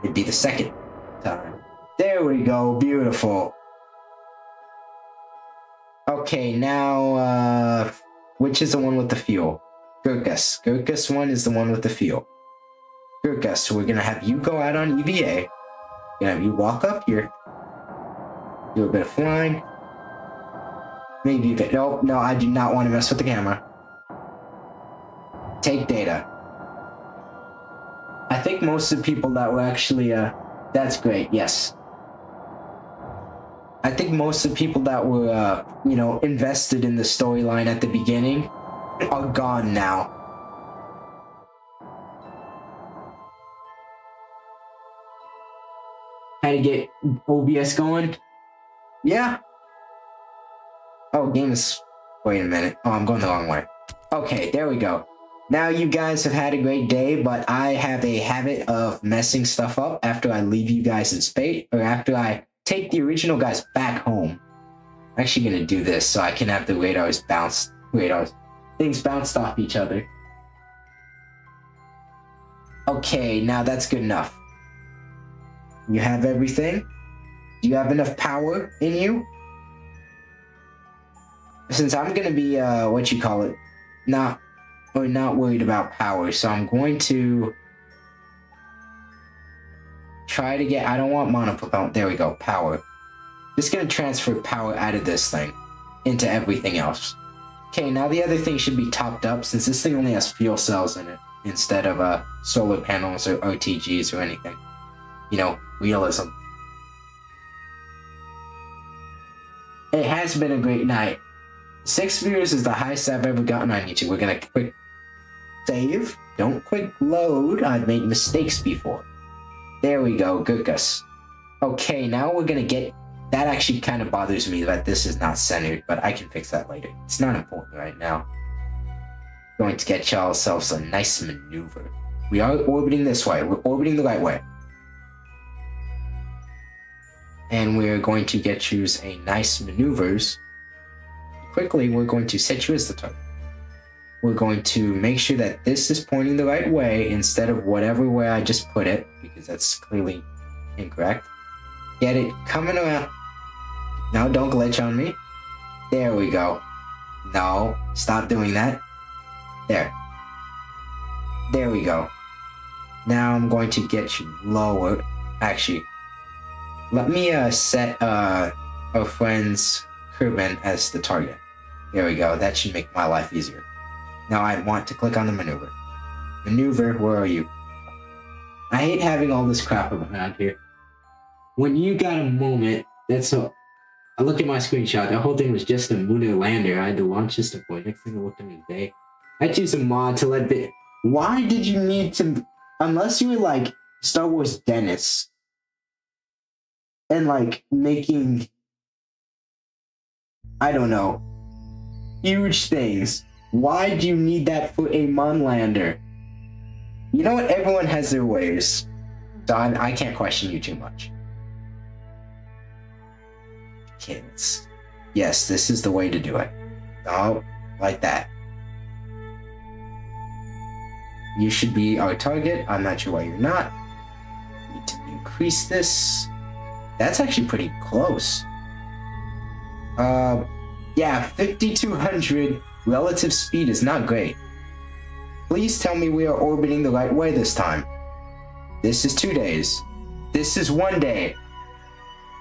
Speaker 1: It'd be the second time. There we go, beautiful. Okay, now, which is the one with the fuel? Gurkus. Gurkus one is the one with the fuel. Gurkus, so we're gonna have you go out on EVA. We're gonna have you walk up here. Do a bit of flying. Maybe a bit, no, I do not want to mess with the camera. Take data. I think most of the people that were actually, that's great, yes. I think most of the people that were, invested in the storyline at the beginning are gone now. Had to get OBS going? Yeah. Oh, game is... Wait a minute. Oh, I'm going the wrong way. Okay, there we go. Now you guys have had a great day, but I have a habit of messing stuff up after I leave you guys in space, or after I take the original guys back home. I'm actually gonna do this so I can have the things bounced off each other. Okay, now that's good enough. You have everything? Do you have enough power in you? Since I'm gonna be, not worried about power, so I'm going to try to get, I don't want monopropellant, there we go, power. Just gonna transfer power out of this thing into everything else. Okay, now the other thing should be topped up since this thing only has fuel cells in it instead of solar panels or RTGs or anything. You know, realism. It has been a great night. 6 viewers is the highest I've ever gotten on YouTube. We're gonna quick save. Don't quick load. I've made mistakes before. There we go, Gurkus. Okay, now we're gonna get... That actually kind of bothers me that this is not centered, but I can fix that later. It's not important right now. Going to get y'all ourselves a nice maneuver. We are orbiting this way. We're orbiting the right way. And we're going to get you a nice maneuvers. quickly, we're going to set you as the target. We're going to make sure that this is pointing the right way instead of whatever way I just put it, because that's clearly incorrect. Get it coming around. No, don't glitch on me. There we go. No, stop doing that. There. There we go. Now I'm going to get you lower. Actually, let me set our friend's crewman as the target. There we go. That should make my life easier. Now I want to click on the maneuver. Maneuver, where are you? I hate having all this crap around here. When you got a moment, that's all. I look at my screenshot. The whole thing was just a lunar lander. I had to launch this deploy. Next thing I looked at today, I choose a mod to let the. Why did you need to? Unless you were like Star Wars Dennis and like making, I don't know, huge things. Why do you need that for a Moonlander? You know what? Everyone has their ways. So I can't question you too much. Kids. Yes, this is the way to do it. Oh, like that. You should be our target. I'm not sure why you're not. Need to increase this. That's actually pretty close. Yeah, 5,200 relative speed is not great. Please tell me we are orbiting the right way this time. This is 2 days. This is 1 day.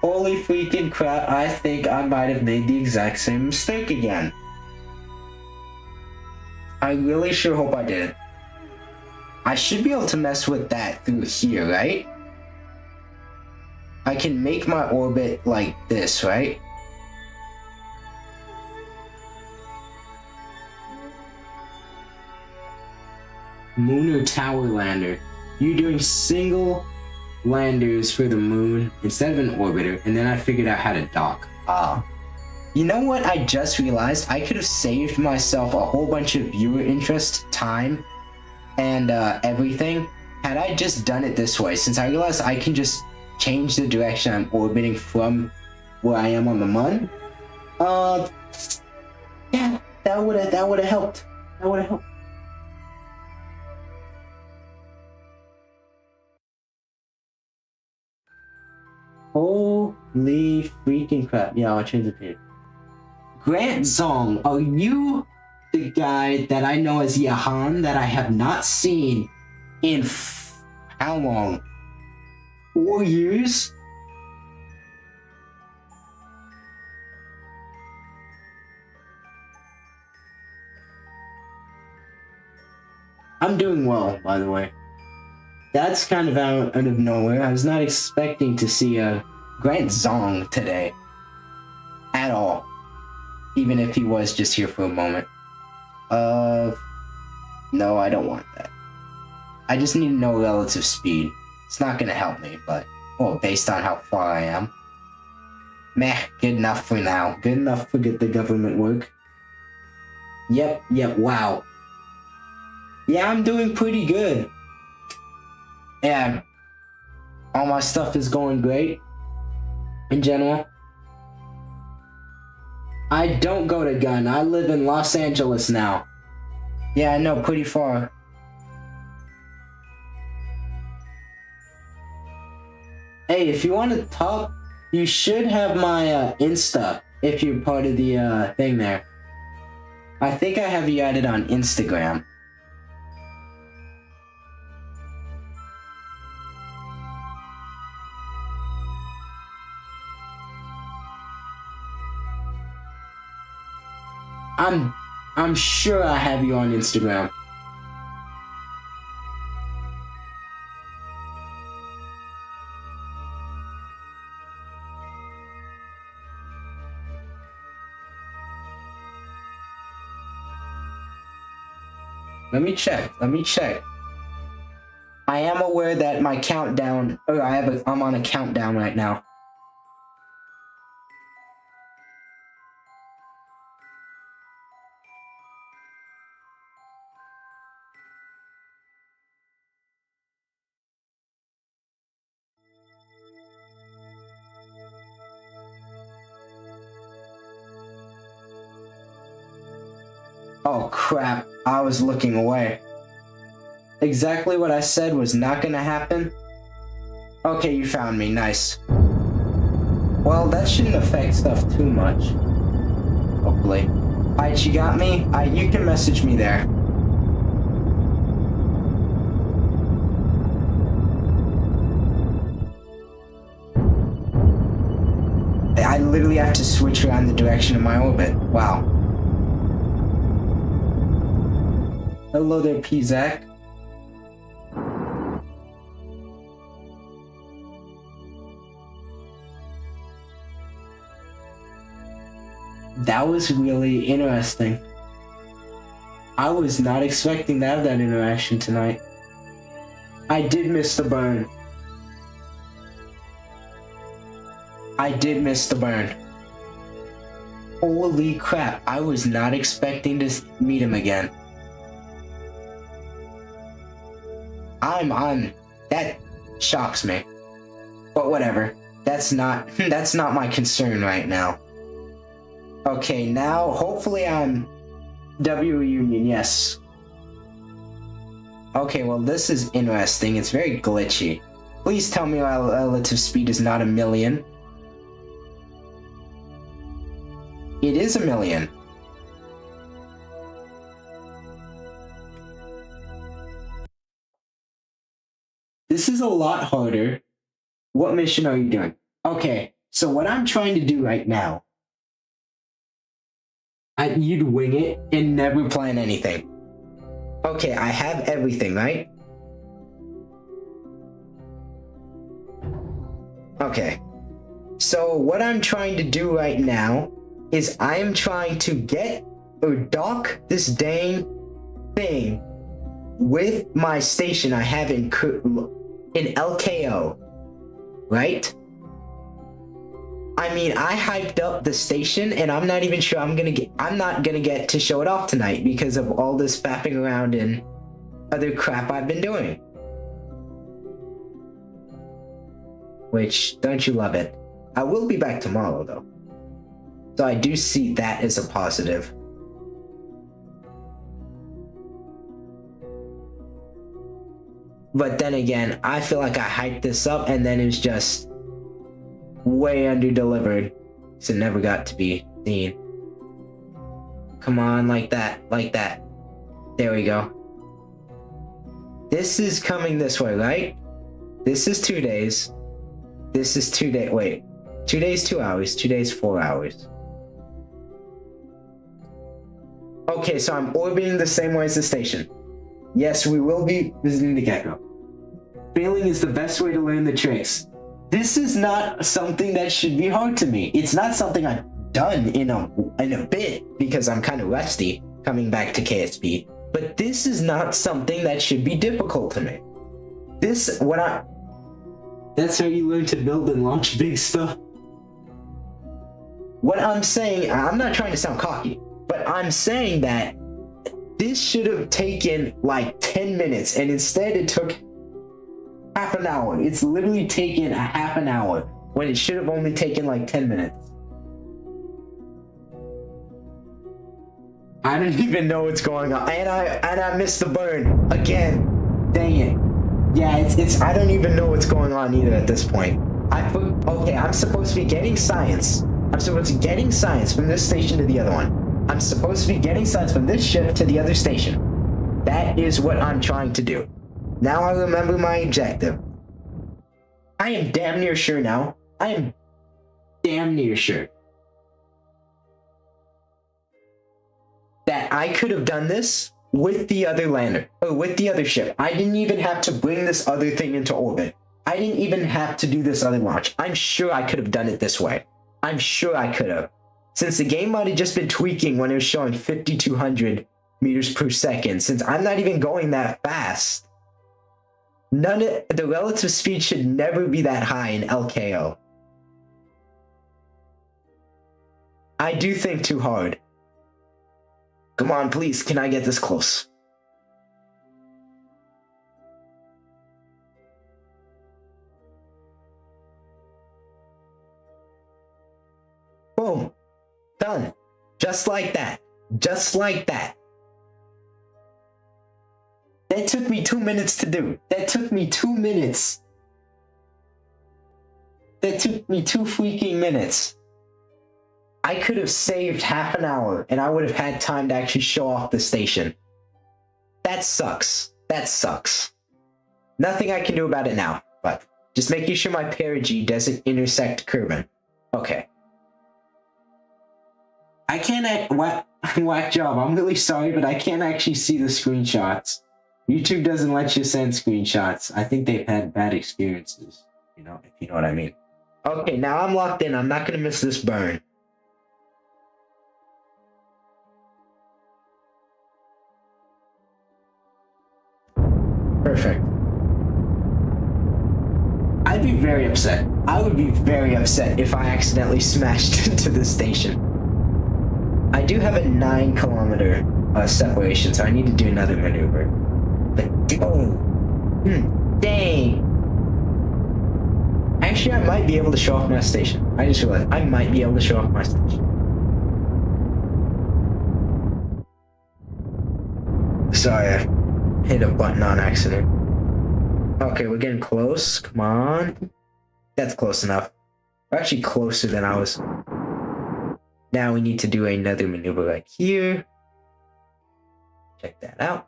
Speaker 1: Holy freaking crap, I think I might have made the exact same mistake again. I really sure hope I didn't. I should be able to mess with that through here, right? I can make my orbit like this, right? Lunar Tower Lander. You're doing single landers for the moon instead of an orbiter, and then I figured out how to dock. You know what I just realized? I could have saved myself a whole bunch of viewer interest, time, and everything had I just done it this way, since I realized I can just change the direction I'm orbiting from where I am on the moon. Yeah, that would have helped. That would have helped. Holy freaking crap. Yeah, I'll change the page. Grant Zong, are you the guy that I know as Yahan that I have not seen in how long? 4 years? I'm doing well, by the way. That's kind of out of nowhere. I was not expecting to see a Grant Zong today. At all. Even if he was just here for a moment. No, I don't want that. I just need to know relative speed. It's not gonna help me, but, well, based on how far I am. Meh, good enough for now. Good enough for the government work. Yep, wow. Yeah, I'm doing pretty good. Yeah, all my stuff is going great. In general. I don't go to Gun. I live in Los Angeles now. Yeah, I know, pretty far. Hey, if you want to talk, you should have my Insta if you're part of the thing there. I think I have you added on Instagram. I'm sure I have you on Instagram. Let me check. I am aware that my countdown, I'm on a countdown right now. Oh crap, I was looking away. Exactly what I said was not gonna happen. Okay, you found me, nice. Well, that shouldn't affect stuff too much. Hopefully. Alright, you got me? You can message me there. I literally have to switch around the direction of my orbit. Wow. Hello there, P-Zach. That was really interesting. I was not expecting to have that interaction tonight. I did miss the burn. I did miss the burn. Holy crap, I was not expecting to meet him again. That shocks me. But whatever. That's not my concern right now. Okay, now hopefully I'm W Union, yes. Okay, well this is interesting. It's very glitchy. Please tell me our relative speed is not 1,000,000. It is 1,000,000. This is a lot harder. What mission are you doing? Okay, so what I'm trying to do right now, you'd wing it and never plan anything. Okay, I have everything, right? Okay. So what I'm trying to do right now is I am trying to get or dock this dang thing with my station I have in LKO, right? I mean, I hyped up the station and I'm not even sure I'm not gonna get to show it off tonight because of all this fapping around and other crap I've been doing. Which, don't you love it? I will be back tomorrow though. So I do see that as a positive. But then again, I feel like I hyped this up and then it was just way under-delivered. So it never got to be seen. Come on, like that, like that. There we go. This is coming this way, right? This is 2 days. This is 2 days, wait. 2 days, 2 hours. 2 days, 4 hours. Okay, so I'm orbiting the same way as the station. Yes, we will be visiting the gecko. Failing is the best way to learn the tricks. This is not something that should be hard to me. It's not something I've done in a bit because I'm kind of rusty coming back to KSP. But this is not something that should be difficult to me. That's how you learn to build and launch big stuff. What I'm saying, I'm not trying to sound cocky, but I'm saying that this should have taken like 10 minutes and instead it took half an hour. It's literally taken a half an hour when it should have only taken like 10 minutes. I don't even know what's going on. And I missed the burn again. Dang it. Yeah, it's I don't even know what's going on either at this point. Okay, I'm supposed to be getting science. I'm supposed to be getting science from this station to the other one. I'm supposed to be getting science from this ship to the other station. That is what I'm trying to do. Now I remember my objective. I am damn near sure now. I am damn near sure that I could have done this with the other lander, or with the other ship. I didn't even have to bring this other thing into orbit. I didn't even have to do this other launch. I'm sure I could have done it this way. I'm sure I could have. Since the game might have just been tweaking when it was showing 5,200 meters per second, since I'm not even going that fast. The relative speed should never be that high in LKO. I do think too hard. Come on, please, can I get this close? Boom. Done. Just like that. Just like that. That took me 2 minutes to do. That took me 2 minutes. That took me 2 freaking minutes. I could have saved half an hour and I would have had time to actually show off the station. That sucks. That sucks. Nothing I can do about it now, but just making sure my perigee doesn't intersect Kerbin. Okay. I can't whack job. I'm really sorry, but I can't actually see the screenshots. YouTube doesn't let you send screenshots. I think they've had bad experiences, you know, if you know what I mean. Okay, now I'm locked in. I'm not gonna miss this burn. Perfect. I'd be very upset. I would be very upset if I accidentally smashed into the station. I do have a 9-kilometer separation, so I need to do another maneuver. But dang. Actually, I might be able to show off my station. I just realized I might be able to show off my station. Sorry, I hit a button on accident. Okay, we're getting close. Come on. That's close enough. We're actually closer than I was. Now we need to do another maneuver right here. Check that out.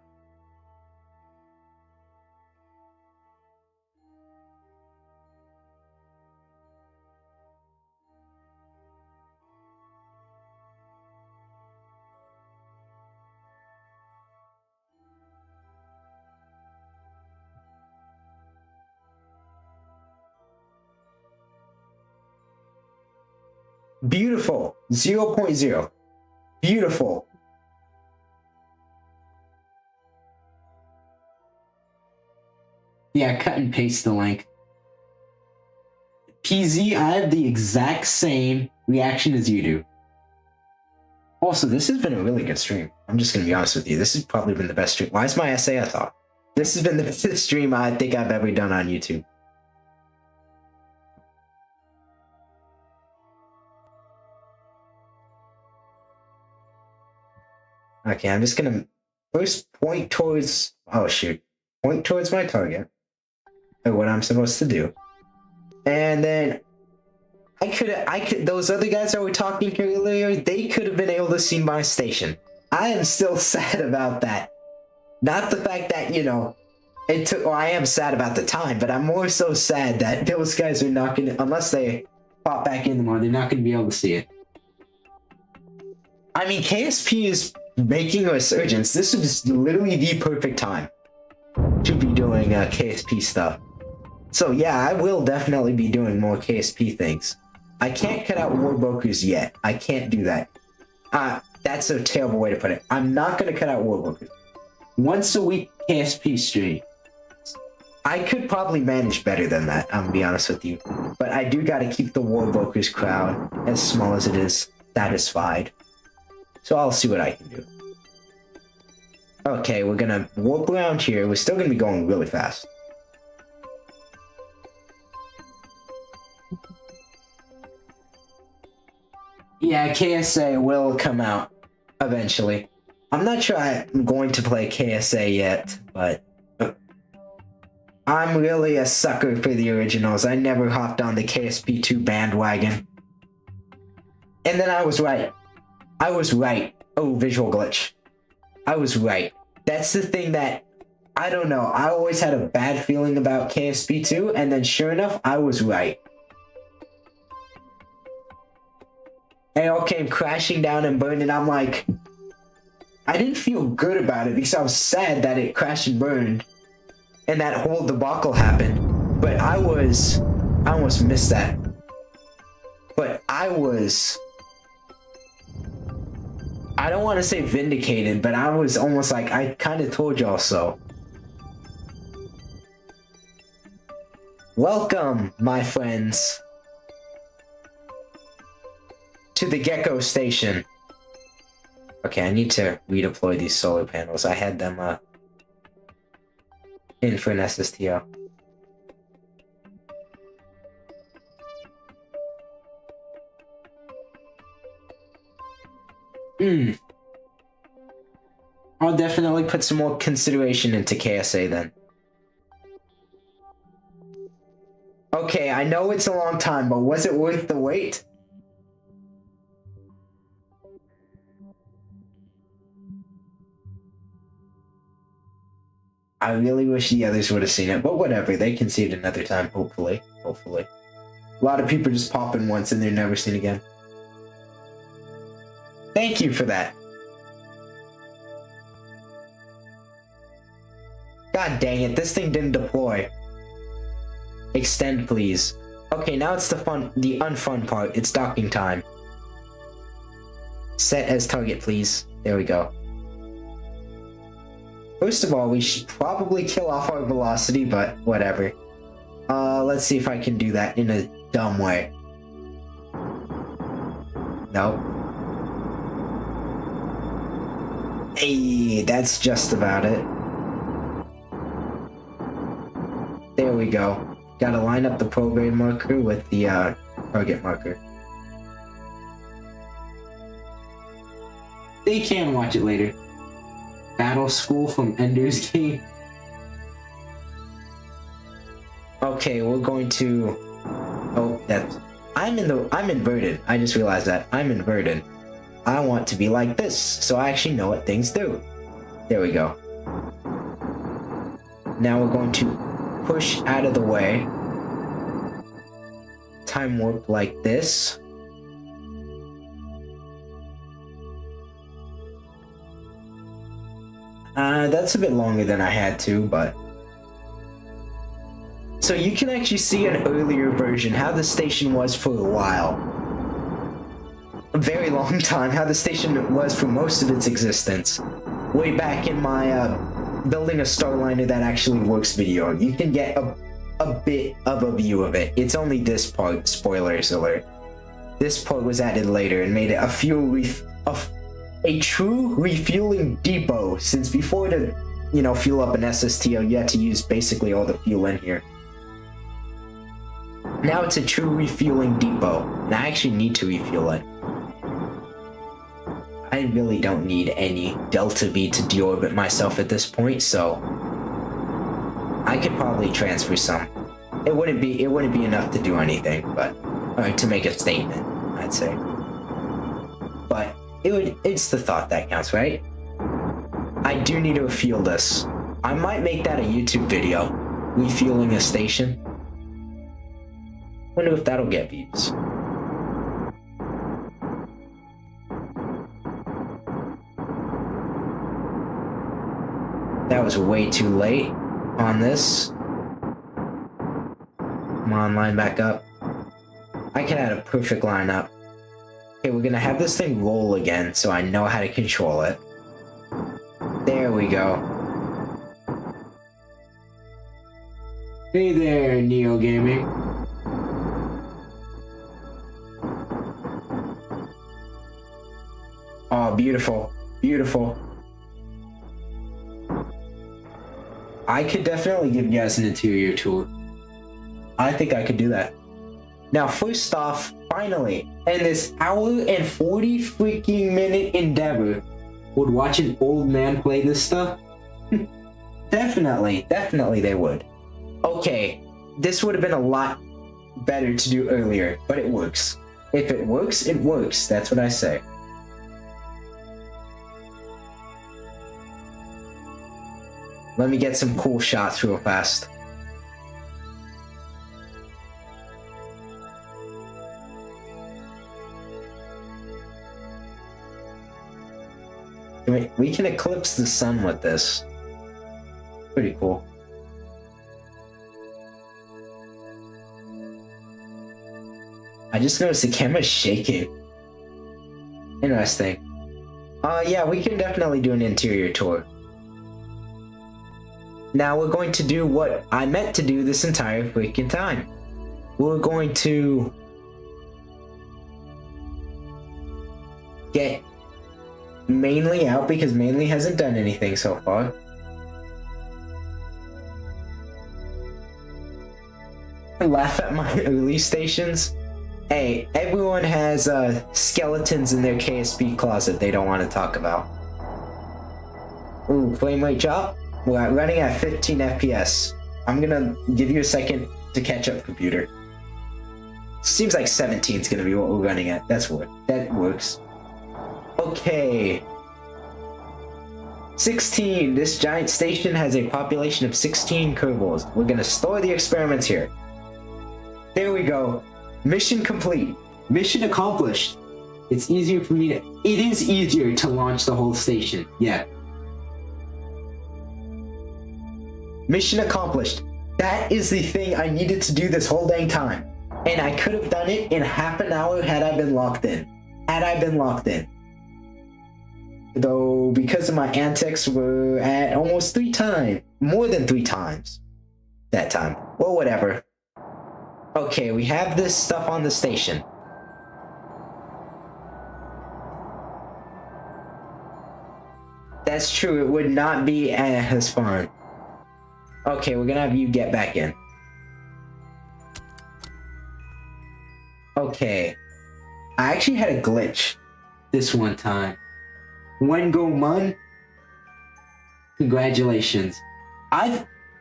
Speaker 1: Beautiful. 0.0. Beautiful. Yeah, cut and paste the link. PZ, I have the exact same reaction as you do. Also, this has been a really good stream. I'm just going to be honest with you. This has probably been the best stream. Why is my essay I thought? This has been the best stream I think I've ever done on YouTube. Okay, I'm just gonna first point towards, oh shoot, point towards my target, or what I'm supposed to do. And then I could, those other guys that were talking earlier, they could have been able to see my station. I am still sad about that. Not the fact that, you know, it took, well, I am sad about the time, but I'm more so sad that those guys are not gonna, unless they pop back in tomorrow, they're not gonna be able to see it. I mean, KSP is making a resurgence. This is literally the perfect time to be doing KSP stuff. So yeah, I will definitely be doing more KSP things. I can't cut out Warbrokers yet. I can't do that. That's a terrible way to put it. I'm not going to cut out Warbrokers. Once a week KSP stream. I could probably manage better than that, I'm going to be honest with you. But I do got to keep the Warbrokers crowd, as small as it is, satisfied. So I'll see what I can do. Okay, we're gonna warp around here. We're still gonna be going really fast. Yeah, KSA will come out eventually. I'm not sure I'm going to play KSA yet, but I'm really a sucker for the originals. I never hopped on the KSP2 bandwagon. And then I was right. I was right. Oh, visual glitch. I was right. That's the thing that, I don't know. I always had a bad feeling about KSP2, and then sure enough, I was right. It all came crashing down and burned, and I'm like, I didn't feel good about it because I was sad that it crashed and burned, and that whole debacle happened. But I almost missed that. But I don't want to say vindicated, but I was almost like, I kind of told y'all so. Welcome, my friends, to the Gecko Station. Okay, I need to redeploy these solar panels. I had them in for an SSTO. I'll definitely put some more consideration into KSA then. Okay, I know it's a long time, but was it worth the wait? I really wish the others would have seen it, but whatever. They can see it another time, hopefully. Hopefully. A lot of people just pop in once and they're never seen again. Thank you for that. God dang it, this thing didn't deploy. Extend, please. Okay, now it's the unfun part. It's docking time. Set as target, please. There we go. First of all, we should probably kill off our velocity, but whatever. Let's see if I can do that in a dumb way. Nope. Hey, that's just about it. There we go. Gotta line up the program marker with the target marker. They can watch it later. Battle School from Ender's Game. Okay, we're going to... Oh, that's... I'm inverted. I just realized that. I'm inverted. I want to be like this, so I actually know what things do. There we go. Now we're going to push out of the way. Time warp like this. That's a bit longer than I had to, but... So you can actually see an earlier version, how the station was for a while. A very long time, how the station was for most of its existence. Way back in my, building a Starliner that actually works video. You can get a bit of a view of it. It's only this part, spoilers alert. This part was added later and made it a true refueling depot, since before to, fuel up an SSTO, you had to use basically all the fuel in here. Now it's a true refueling depot, and I actually need to refuel it. I really don't need any Delta V to deorbit myself at this point, so I could probably transfer some. It wouldn't be enough to do anything, but or to make a statement, I'd say. But it's the thought that counts, right? I do need to refuel this. I might make that a YouTube video, refueling a station. Wonder if that'll get views. That was way too late on this. Come on, line back up. I can add a perfect lineup. Okay, we're gonna have this thing roll again, so I know how to control it. There we go. Hey there, Neo Gaming. Oh, beautiful. Beautiful. I could definitely give you guys an interior tour. I think I could do that. Now, first off, finally, in this hour and 40 freaking minute endeavor, would watch an old man play this stuff? Definitely they would. Okay, this would have been a lot better to do earlier, but it works. If it works, it works. That's what I say. Let me get some cool shots real fast. We can eclipse the sun with this. Pretty cool. I just noticed the camera's shaking. Interesting. Yeah, we can definitely do an interior tour. Now we're going to do what I meant to do this entire freaking time. We're going to get Mainly out because Mainly hasn't done anything so far. Laugh at my early stations. Hey, everyone has skeletons in their KSP closet they don't want to talk about. Ooh, frame rate drop. We're running at 15 FPS. I'm gonna give you a second to catch up, computer. Seems like 17 is gonna be what we're running at. That works. Okay. 16. This giant station has a population of 16 Kerbals. We're gonna store the experiments here. There we go. Mission complete. Mission accomplished. It's easier for me to... It is easier to launch the whole station. Yeah. Mission accomplished. That is the thing I needed to do this whole dang time. And I could have done it in half an hour had I been locked in. Though, because of my antics, we're at almost 3 times. More than 3 times. That time. Well, whatever. Okay, we have this stuff on the station. That's true, it would not be as fun. Okay, we're gonna have you get back in. Okay. I actually had a glitch this one time. When go mun? Congratulations.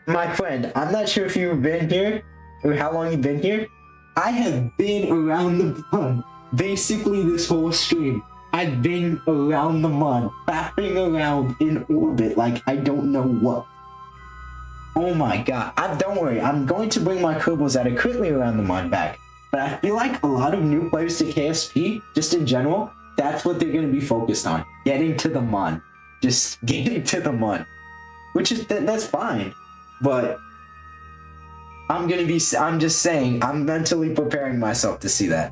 Speaker 1: My friend, I'm not sure if you've been here or how long you've been here. I have been around the mun. Basically this whole stream. I've been around the mun, fapping around in orbit like I don't know what. Oh my god. Don't worry, I'm going to bring my Kerbals that are currently around the mun back. But I feel like a lot of new players to KSP, just in general, that's what they're going to be focused on. Getting to the mun. Just getting to the mun. Which is, that's fine. But I'm just saying, I'm mentally preparing myself to see that.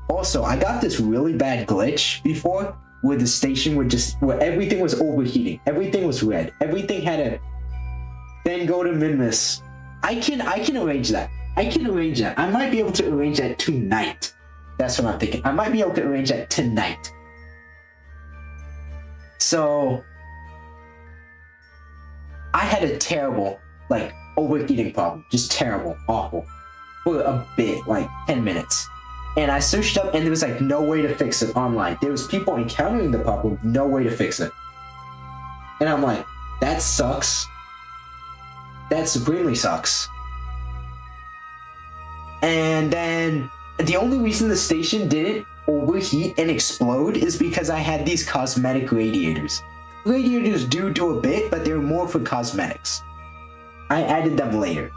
Speaker 1: Also, I got this really bad glitch before where the station would where everything was overheating. Everything was red. Everything had a then go to min-miss. I can arrange that. I might be able to arrange that tonight. That's what I'm thinking. I might be able to arrange that tonight. So I had a terrible, overheating problem. Just terrible, awful. For a bit, 10 minutes. And I searched up and there was no way to fix it online. There was people encountering the problem, no way to fix it. And I'm like, that sucks. That supremely sucks. And then the only reason the station didn't overheat and explode is because I had these cosmetic radiators. Radiators do a bit, but they're more for cosmetics. I added them later.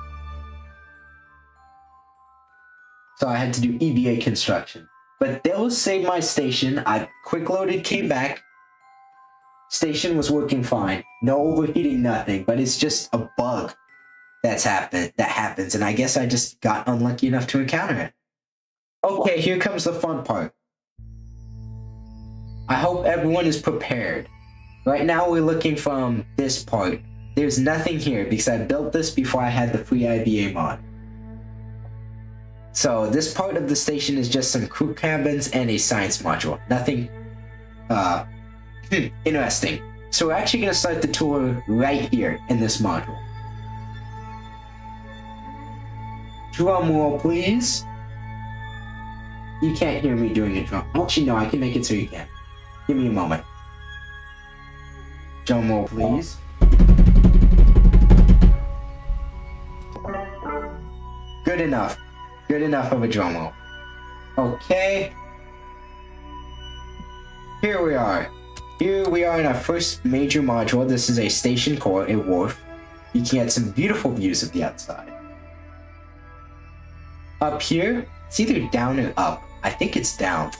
Speaker 1: So I had to do EVA construction. But they'll save my station. I quick loaded, came back. Station was working fine. No overheating, nothing. But it's just a bug that happens. And I guess I just got unlucky enough to encounter it. Okay, here comes the fun part. I hope everyone is prepared. Right now we're looking from this part. There's nothing here because I built this before I had the free IBA mod. So this part of the station is just some crew cabins and a science module. Nothing interesting. So we're actually going to start the tour right here in this module. Drum roll, please. You can't hear me doing a drum. Actually, no, I can make it so you can. Give me a moment. Drum roll, please. Good enough. Good enough of a drum roll. Okay. Here we are. Here we are in our first major module. This is a station core, a wharf. You can get some beautiful views of the outside. Up here, it's either down or up. I think it's down.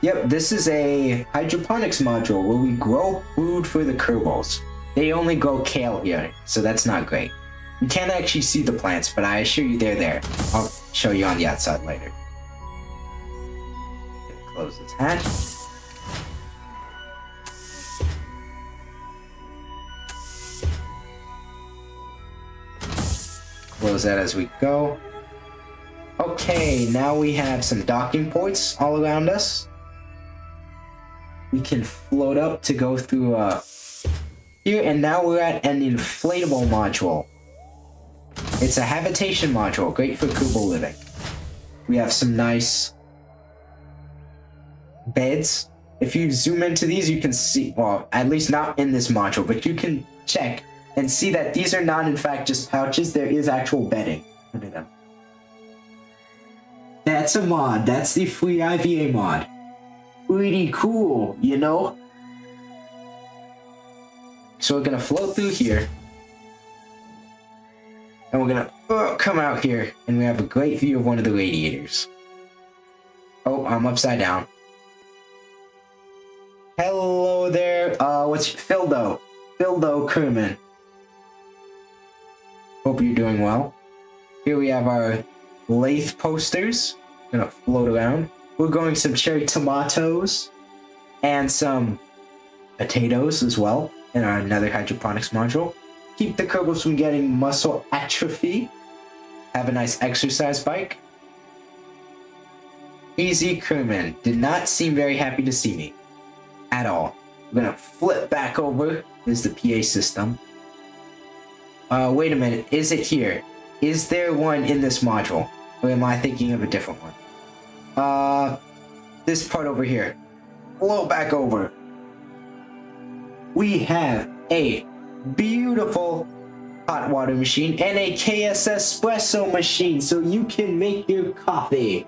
Speaker 1: Yep, this is a hydroponics module where we grow food for the Kerbals. They only grow kale here, so that's not great. You can't actually see the plants, but I assure you they're there. I'll show you on the outside later. Close this hatch. Close that as we go. Okay, now we have some docking ports all around us. We can float up to go through here, and now we're at an inflatable module. It's a habitation module, great for Kerbal living. We have some nice beds. If you zoom into these, you can see, well, at least not in this module, but you can check and see that these are not in fact just pouches. There is actual bedding under them. That's a mod. That's the free IVA mod. Pretty cool, you know? So we're gonna float through here. And we're gonna come out here, and we have a great view of one of the radiators. Oh, I'm upside down. Hello there, what's Phildo Kerman. Hope you're doing well. Here we have our lathe posters. Gonna float around. We're growing some cherry tomatoes and some potatoes as well in our another hydroponics module. Keep the Kerbals from getting muscle atrophy. Have a nice exercise bike. Easy Kerman did not seem very happy to see me at all. We're gonna flip back over. There's the PA system. Wait a minute, is it here? Is there one in this module? Or am I thinking of a different one? This part over here. Blow back over. We have a beautiful hot water machine and a KS espresso machine, so you can make your coffee.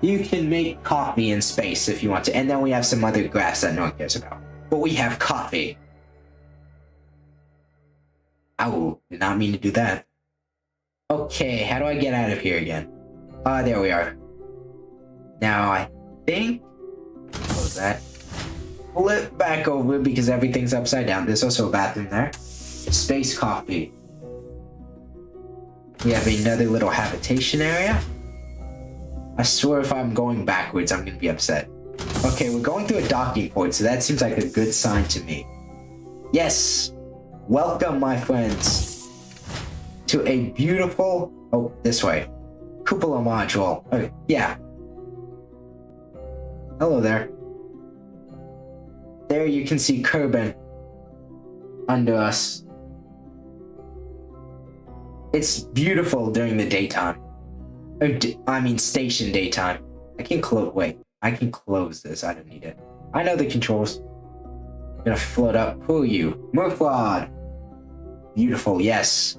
Speaker 1: You can make coffee in space if you want to. And then we have some other graphs that no one cares about. But we have coffee. Ow, did not mean to do that. Okay, how do I get out of here again? There we are. Now I think... Close that. Flip back over because everything's upside down. There's also a bathroom there. Space coffee. We have another little habitation area. I swear if I'm going backwards, I'm gonna be upset. Okay, we're going through a docking port, so that seems like a good sign to me. Yes! Welcome, my friends, to a beautiful... Oh, this way. Cupola module. Okay, yeah. Hello there. There you can see Kerbin under us. It's beautiful during the daytime. I mean station daytime. I can close this. I don't need it. I know the controls. I'm gonna float up. Who are you? Murphrod. Beautiful, yes.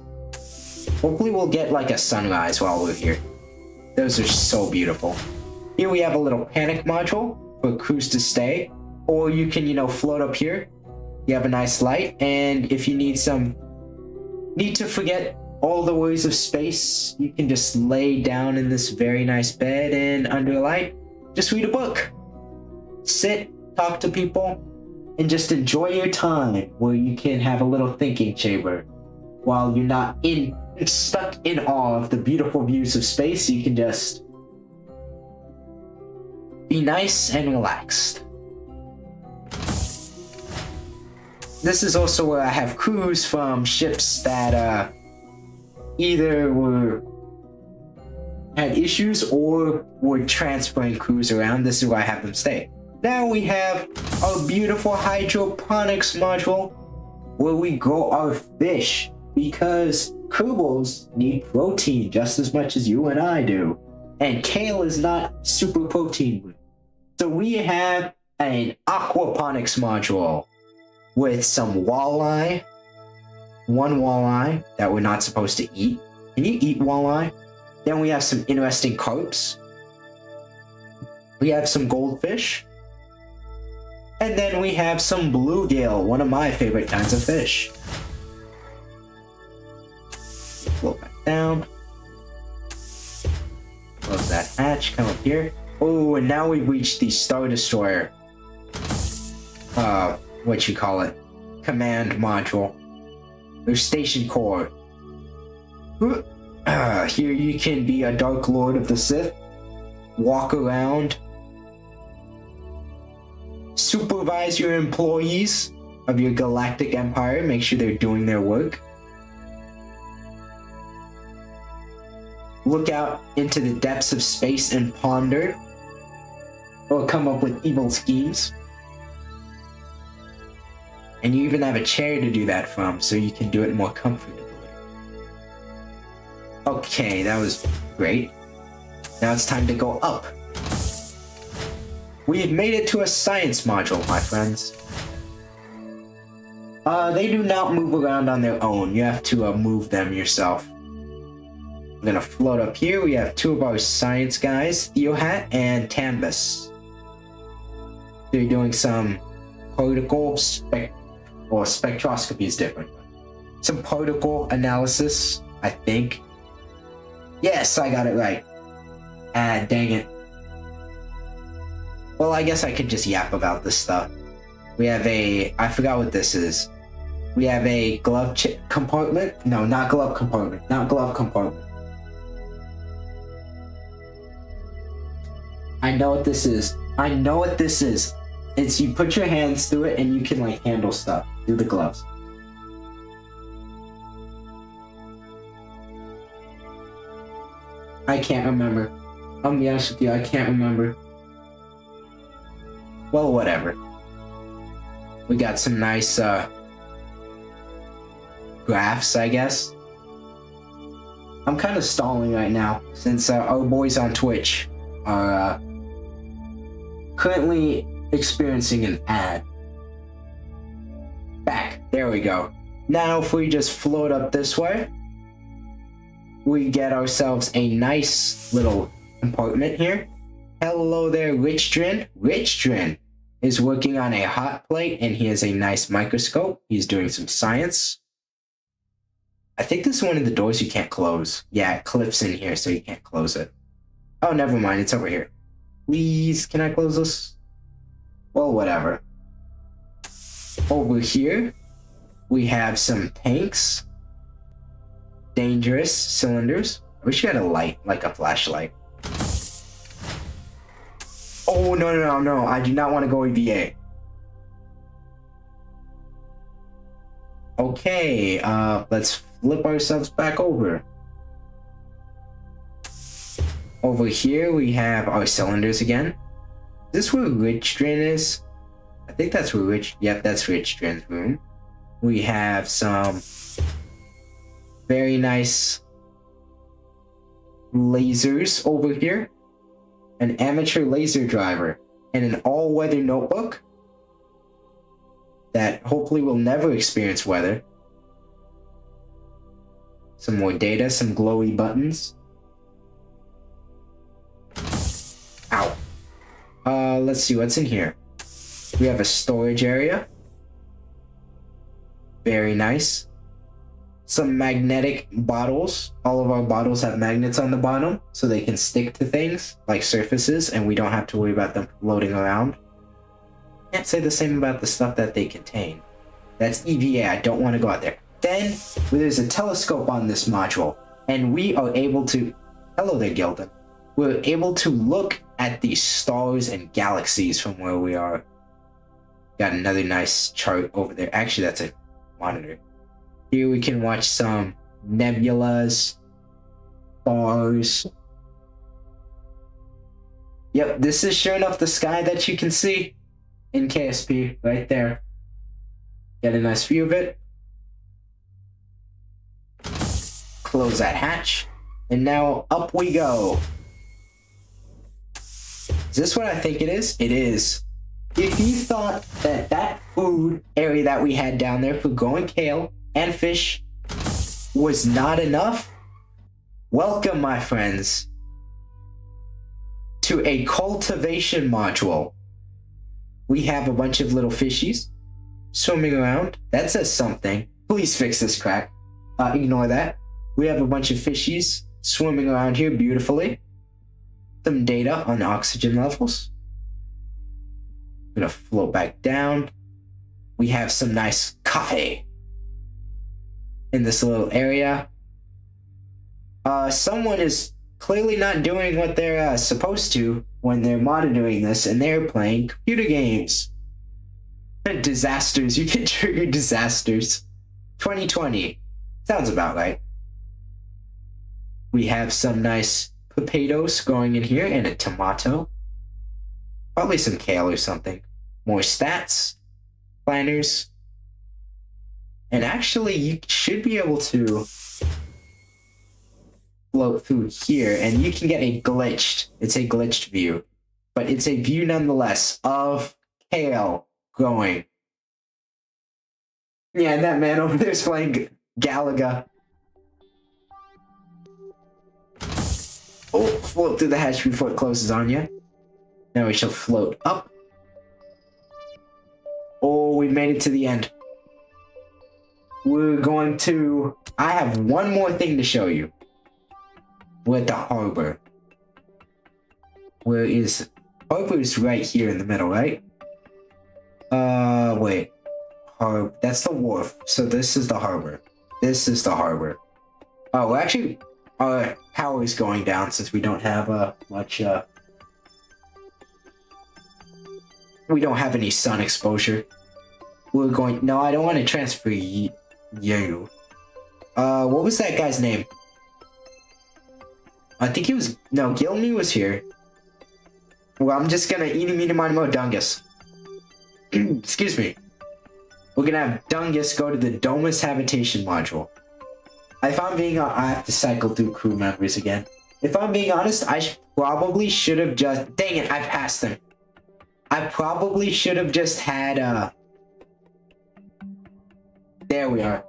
Speaker 1: Hopefully we'll get like a sunrise while we're here. Those are so beautiful. Here we have a little panic module for crews to stay. Or you can, you know, float up here. You have a nice light. And if you need to forget all the worries of space, you can just lay down in this very nice bed and under a light, just read a book. Sit, talk to people, and just enjoy your time where you can have a little thinking chamber. While you're not stuck in awe of the beautiful views of space, you can just be nice and relaxed. This is also where I have crews from ships that either had issues or were transferring crews around. This is where I have them stay. Now we have our beautiful hydroponics module where we grow our fish, because Kerbals need protein just as much as you and I do. And kale is not super protein. So we have an aquaponics module with some walleye. One walleye that we're not supposed to eat. Can you eat walleye? Then we have some interesting carps. We have some goldfish. And then we have some bluegill, one of my favorite kinds of fish. Float back down. Close that hatch, come up here. Oh, and now we've reached the Star Destroyer. What you call it? Command module. Or station core. Here you can be a Dark Lord of the Sith. Walk around. Supervise your employees of your galactic empire. Make sure they're doing their work. Look out into the depths of space and ponder. Or come up with evil schemes. And you even have a chair to do that from, so you can do it more comfortably. Okay, that was great. Now it's time to go up. We've made it to a science module, my friends. They do not move around on their own. You have to move them yourself. I'm gonna float up here. We have two of our science guys, Theohat and Tambus. They're doing some particle spectroscopy is different. Some particle analysis, I think. Yes, I got it right. Ah, dang it. Well, I guess I could just yap about this stuff. We have I forgot what this is. We have a glove compartment. No, not glove compartment. Not glove compartment. I know what this is. I know what this is. It's you put your hands through it and you can like handle stuff through the gloves. I can't remember. I'll be honest with you, I can't remember. Well, whatever. We got some nice graphs, I guess. I'm kind of stalling right now since our boys on Twitch are currently experiencing an ad. Back. There we go. Now if we just float up this way, we get ourselves a nice little compartment here. Hello there, Richdrin. Richdrin is working on a hot plate and he has a nice microscope. He's doing some science. I think this is one of the doors you can't close. Yeah, it clips in here so you can't close it. Oh, never mind. It's over here. Please, can I close this? Well, whatever. Over here, we have some tanks. Dangerous cylinders. I wish you had a light, like a flashlight. Oh, no. I do not want to go EVA. Okay, let's flip ourselves back over. Over here, we have our cylinders again. Is this where Richdrin is? I think that's where yep, that's Richdrin's room. We have some very nice lasers over here. An amateur laser driver. And an all-weather notebook that hopefully will never experience weather. Some more data, some glowy buttons. Ow. Let's see what's in here. We have a storage area. Very nice. Some magnetic bottles. All of our bottles have magnets on the bottom, so they can stick to things, like surfaces, and we don't have to worry about them floating around. Can't say the same about the stuff that they contain. That's EVA, I don't want to go out there. Then, there's a telescope on this module, and we are able to... Hello there, Gildan. We're able to look at the stars and galaxies from where we are. Got another nice chart over there. Actually, that's a monitor. Here we can watch some nebulas, stars. Yep, this is sure enough the sky that you can see in KSP right there. Get a nice view of it. Close that hatch. And now up we go. Is this what I think it is? It is. If you thought that that food area that we had down there for growing kale and fish was not enough, welcome, my friends, to a cultivation module. We have a bunch of little fishies swimming around. That says something. Please fix this crack. Ignore that. We have a bunch of fishies swimming around here beautifully. Some data on oxygen levels. I'm gonna float back down. We have some nice coffee in this little area. Someone is clearly not doing what they're supposed to when they're monitoring this, and they're playing computer games. Disasters. You can trigger disasters. 2020. Sounds about right. We have some nice potatoes growing in here and a tomato. Probably some kale or something. More stats. Planners. And actually, you should be able to float through here, and you can get a glitched. It's a glitched view. but it's a view nonetheless of kale growing. Yeah, and that man over there is playing Galaga. Oh, float through the hatch before it closes on you. Now we shall float up. Oh, we made it to the end. We're going to... I have one more thing to show you. We're at the harbor. Where is... Harbor is right here in the middle, right? Wait. That's the wharf. So this is the harbor. This is the harbor. Oh, well, actually, our power is going down since we don't have much... we don't have any sun exposure. We're going... No, I don't want to transfer you. What was that guy's name? I think he was... No, Gilney was here. Well, I'm just gonna eeny, meeny, miny, mo, Dungus. Excuse me. We're gonna have Dungus go to the Domus Habitation module. If I'm being honest, I have to cycle through crew members again. If I'm being honest, I probably should have just... Dang it, I passed him. I probably should have just had, There we are.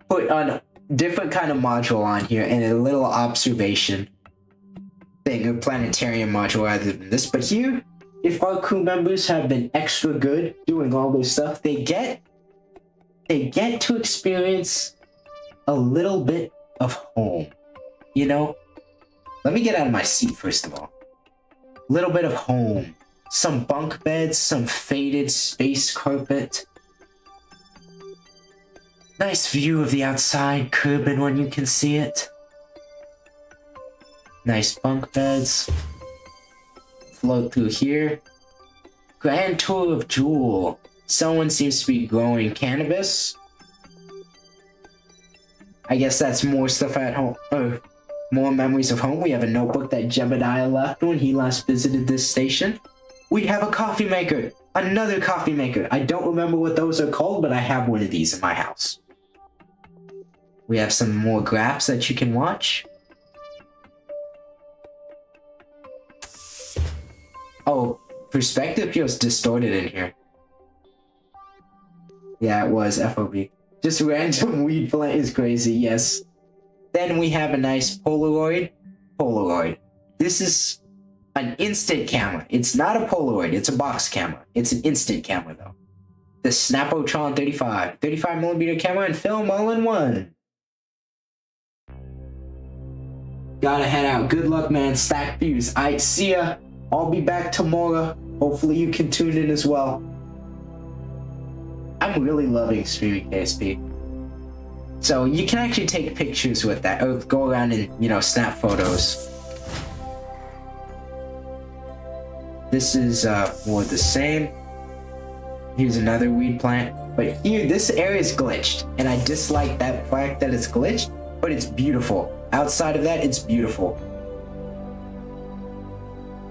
Speaker 1: Put a different kind of module on here and a little observation thing, a planetarium module rather than this. But here, if our crew members have been extra good doing all this stuff, they get to experience a little bit of home. You know? Let me get out of my seat first of all. Little bit of home. Some bunk beds, some faded space carpet. Nice view of the outside cabin when you can see it. Nice bunk beds. Float through here. Grand tour of Jewel. Someone seems to be growing cannabis. I guess that's more stuff at home. More memories of home. We have a notebook that Jebediah left when he last visited this station. We have a coffee maker. Another coffee maker. I don't remember what those are called, but I have one of these in my house. We have some more graphs that you can watch. Oh, perspective feels distorted in here. Yeah, it was FOB. Just random weed plant is crazy, yes. Then we have a nice Polaroid. This is an instant camera. It's not a Polaroid, it's a box camera. It's an instant camera though. The Snapotron 35mm camera and film all in one. Gotta head out. Good luck, man. Stack views. Alright, see ya. I'll be back tomorrow. Hopefully you can tune in as well. I'm really loving streaming KSP. So you can actually take pictures with that, or go around and, you know, snap photos. This is more the same. Here's another weed plant. But here, this area is glitched. And I dislike that fact that it's glitched, but it's beautiful. Outside of that, it's beautiful.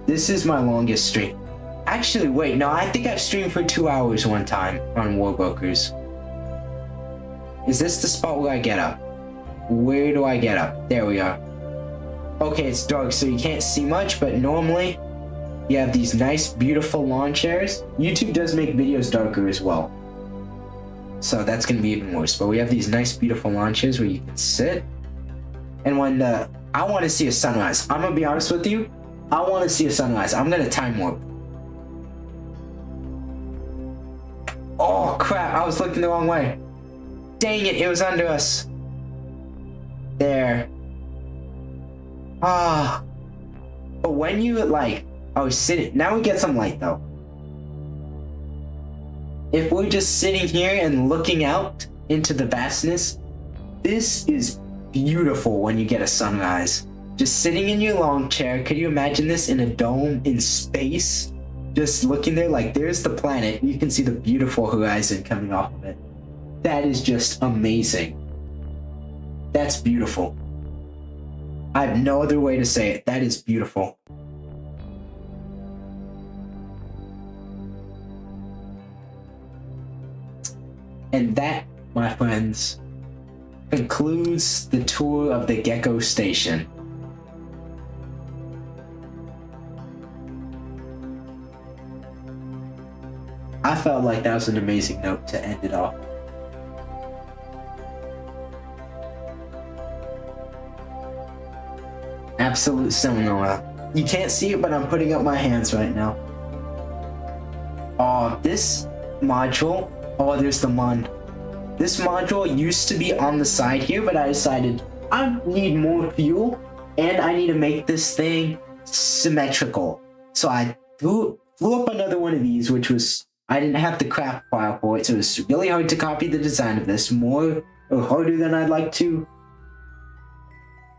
Speaker 1: This is my longest stream. Actually, wait, no, I think I've streamed for 2 hours one time on Warbrokers. Is this the spot where I get up? Where do I get up? There we are. Okay, it's dark, so you can't see much, but normally you have these nice, beautiful lawn chairs. YouTube does make videos darker as well. So that's going to be even worse. But we have these nice, beautiful lawn chairs where you can sit. And when I want to see a sunrise, I'm going to be honest with you. I want to see a sunrise. I'm going to time warp. Oh, crap. I was looking the wrong way. Dang it. It was under us. There. Ah. But when you, like... Oh, sitting. Now we get some light, though. If we're just sitting here and looking out into the vastness, this is beautiful when you get a sunrise. Just sitting in your long chair. Could you imagine this in a dome in space? Just looking there, like there's the planet. You can see the beautiful horizon coming off of it. That is just amazing. That's beautiful. I have no other way to say it. That is beautiful. And that, my friends, concludes the tour of the Gecko Station. felt like that was an amazing note to end it off. Absolute cinema. You can't see it, but I'm putting up my hands right now. Oh, this module. Oh, there's the Mun. This module used to be on the side here, but I decided I need more fuel and I need to make this thing symmetrical. So I flew up another one of these, which was, I didn't have the craft file for it, so it was really hard to copy the design of this. Harder than I'd like to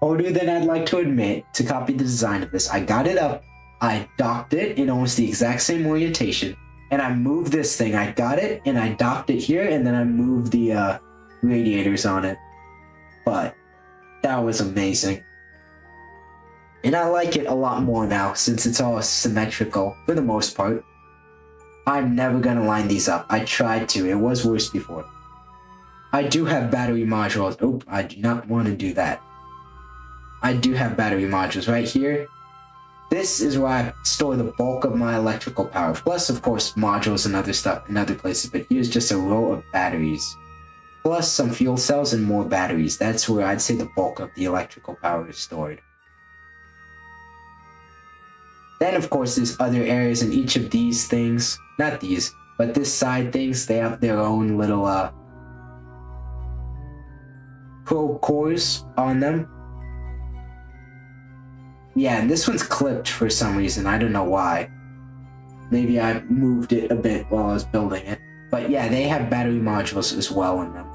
Speaker 1: admit to copy the design of this. I got it up, I docked it in almost the exact same orientation, and I moved this thing. I got it and I docked it here, and then I moved the radiators on it. But that was amazing. And I like it a lot more now since it's all symmetrical for the most part. I'm never gonna line these up. I tried to, it was worse before. I do have battery modules. Oh, I do not want to do that. I do have battery modules right here. This is where I store the bulk of my electrical power. Plus, of course, modules and other stuff in other places. But here's just a row of batteries. Plus some fuel cells and more batteries. That's where I'd say the bulk of the electrical power is stored. Then, of course, there's other areas in each of these things. Not these, but this side things. They have their own little probe cores on them. Yeah, and this one's clipped for some reason. I don't know why. Maybe I moved it a bit while I was building it. But yeah, they have battery modules as well in them.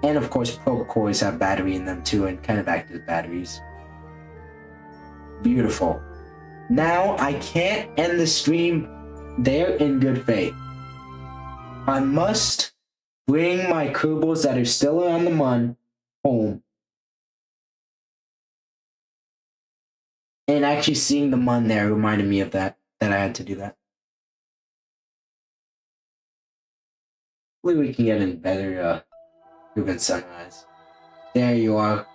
Speaker 1: And of course, probe cores have battery in them too, and kind of act as batteries. Beautiful. Now, I can't end the stream there in good faith. I must bring my Kerbals that are still around the Mun home. And actually seeing the Mun there reminded me of that I had to do that. Hopefully we can get a better Cuban sunrise. There you are.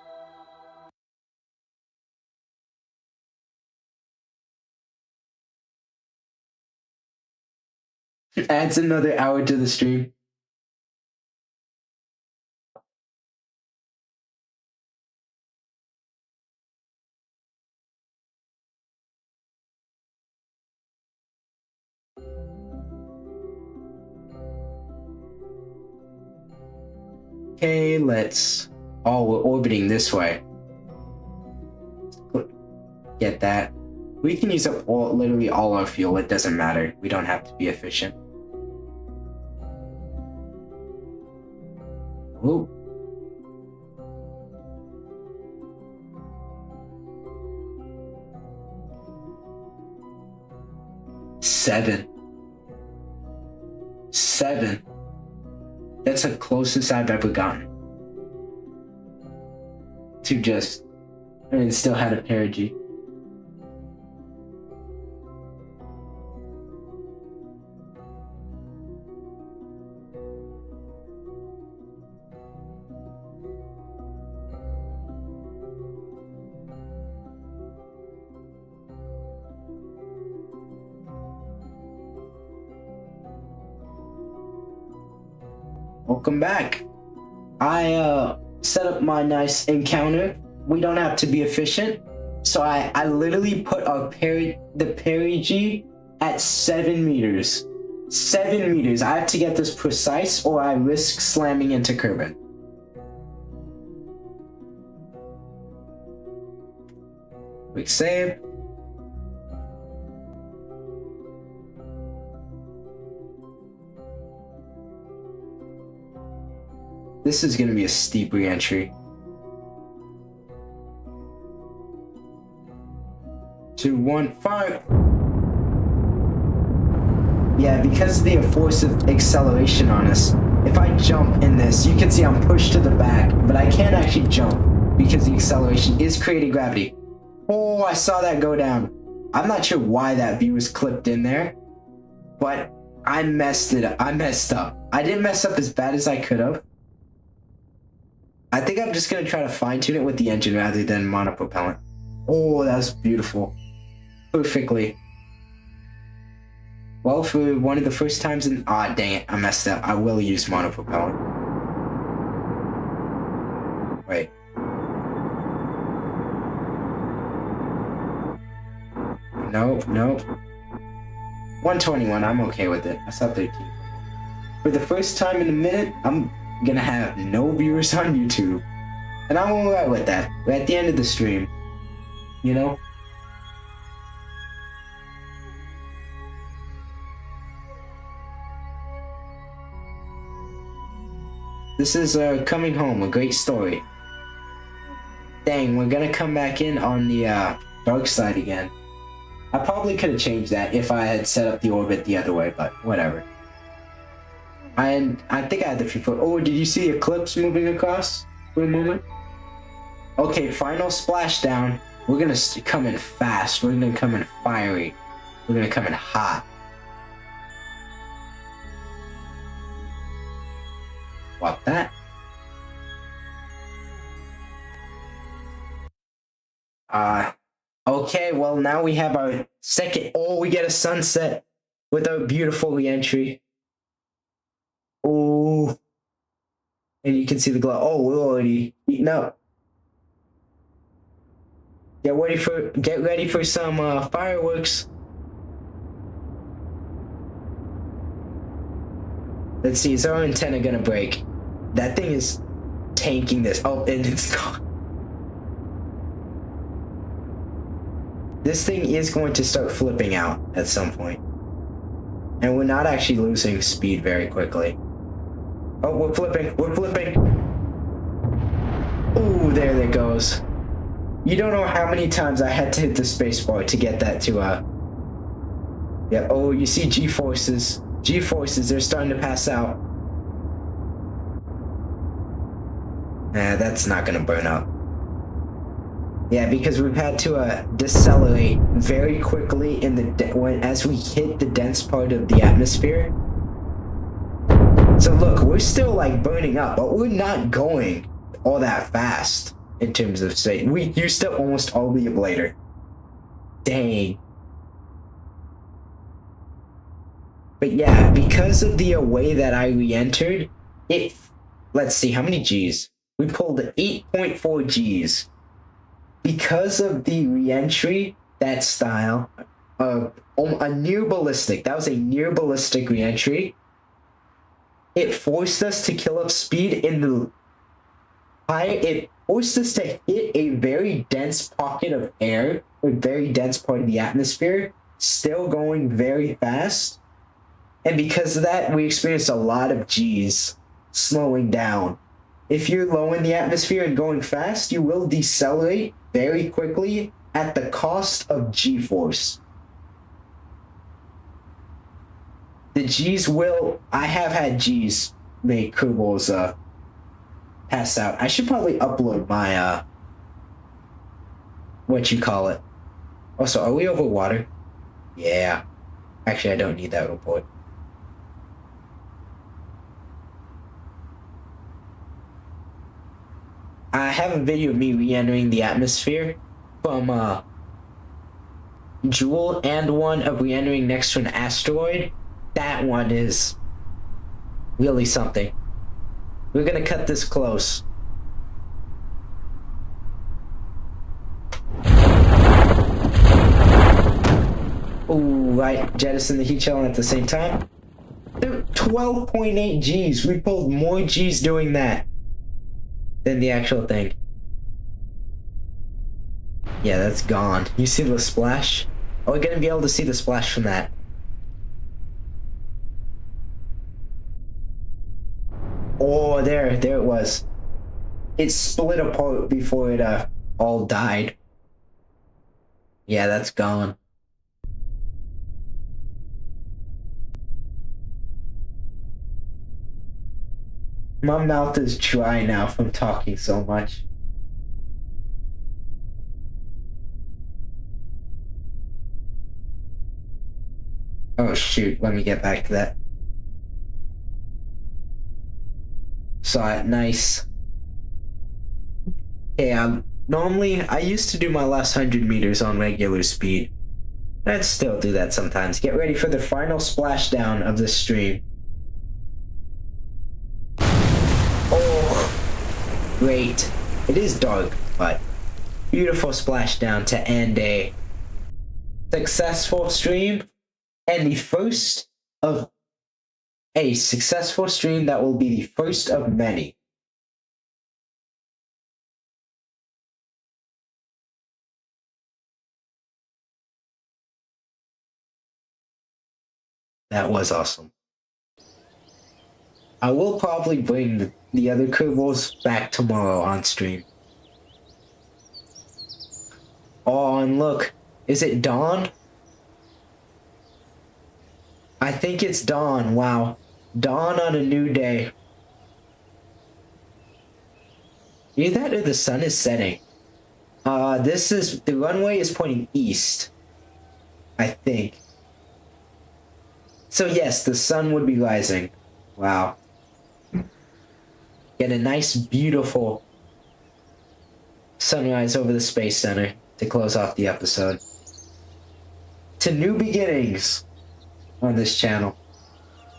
Speaker 1: Adds another hour to the stream. Okay, let's... Oh, we're orbiting this way. Get that. We can use up literally all our fuel. It doesn't matter. We don't have to be efficient. Ooh. Seven. That's the closest I've ever gotten to just, I mean, still had a perigee. Welcome back. I set up my nice encounter. We don't have to be efficient, so I literally put the perigee at 7 meters. 7 meters. I have to get this precise, or I risk slamming into Kerbin. Quick save. This is gonna be a steep re-entry. 2, 1, fire! Yeah, because of the force of acceleration on us, if I jump in this, you can see I'm pushed to the back, but I can't actually jump because the acceleration is creating gravity. Oh, I saw that go down. I'm not sure why that view was clipped in there, but I messed it up. I messed up. I didn't mess up as bad as I could have. I think I'm just going to try to fine-tune it with the engine rather than monopropellant. Oh, that was beautiful. Perfectly. Well, for one of the first times in... Ah, dang it, I messed up. I will use monopropellant. Wait. Nope, nope. 121, I'm okay with it. I saw 13. For the first time in a minute, I'm gonna have no viewers on YouTube. And I'm alright with that. We're at the end of the stream. You know? This is Coming Home, a great story. Dang, we're gonna come back in on the dark side again. I probably could have changed that if I had set up the orbit the other way, but whatever. I think I had the free foot. Oh, did you see Eclipse moving across for a moment? Okay, final splashdown. We're gonna come in fast. We're gonna come in fiery. We're gonna come in hot. What that? Okay, well now we have our second. Oh, we get a sunset with our beautiful re-entry. Oh, and you can see the glow. Oh, we're already eating up. Get ready for some fireworks. Let's see, is our antenna gonna break? That thing is tanking this. Oh, and it's gone. This thing is going to start flipping out at some point. And we're not actually losing speed very quickly. Oh, we're flipping. We're flipping. Ooh, there it goes. You don't know how many times I had to hit the spacebar to get that to, yeah, oh, you see G-forces. G-forces, they're starting to pass out. Nah, that's not gonna burn up. Yeah, because we've had to decelerate very quickly in the as we hit the dense part of the atmosphere. So look, we're still like burning up, but we're not going all that fast in terms of state. We used up almost all the ablator. Dang. But yeah, because of the way that I re-entered, let's see, how many Gs? We pulled 8.4 Gs. Because of the re-entry, that style, a near ballistic, that was a near ballistic re-entry, it forced us to kill up speed in the it forced us to hit a very dense pocket of air, a very dense part of the atmosphere, still going very fast. And because of that, we experienced a lot of Gs slowing down. If you're low in the atmosphere and going fast, you will decelerate very quickly at the cost of G-force. The Gs will... I have had Gs make Kerbals pass out. I should probably upload my, what you call it. Also, are we over water? Yeah. Actually, I don't need that report. I have a video of me re-entering the atmosphere from Jewel and one of re-entering next to an asteroid. That one is really something. We're gonna cut this close. Ooh, right, jettison the heat shell at the same time. They're 12.8 Gs. We pulled more Gs doing that than the actual thing. Yeah, that's gone. You see the splash? Are we gonna be able to see the splash from that? Oh, there it was. It split apart before it all died. Yeah, that's gone. My mouth is dry now from talking so much. Oh shoot, let me get back to that. Saw it, nice. Okay, normally, I used to do my last 100 meters on regular speed. I'd still do that sometimes. Get ready for the final splashdown of the stream. Oh, great. It is dark, but beautiful splashdown to end a successful stream and the first of a successful stream that will be the first of many. That was awesome. I will probably bring the other Kerbals back tomorrow on stream. Oh, and look, is it dawn? I think it's dawn. Wow. Dawn on a new day. Either that or the sun is setting. The runway is pointing east, I think. So yes, the sun would be rising. Wow. Get a nice, beautiful sunrise over the Space Center to close off the episode. To new beginnings on this channel.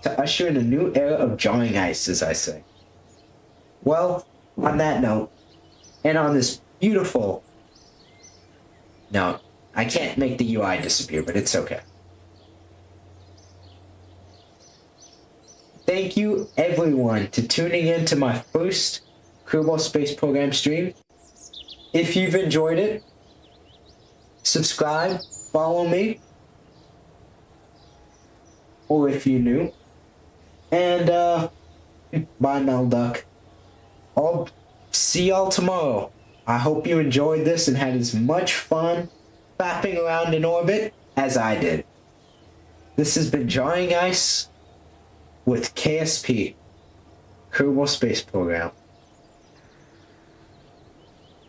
Speaker 1: To usher in a new era of drawing ice, as I say. Well, on that note, and on this beautiful... No, I can't make the UI disappear, but it's okay. Thank you, everyone, to tuning in to my first Kerbal Space Program stream. If you've enjoyed it, subscribe, follow me, or if you're new. And, bye, Melduck. I'll see y'all tomorrow. I hope you enjoyed this and had as much fun fapping around in orbit as I did. This has been Drawing Ice with KSP, Kerbal Space Program.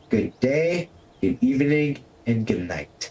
Speaker 1: Good day, good evening, and good night.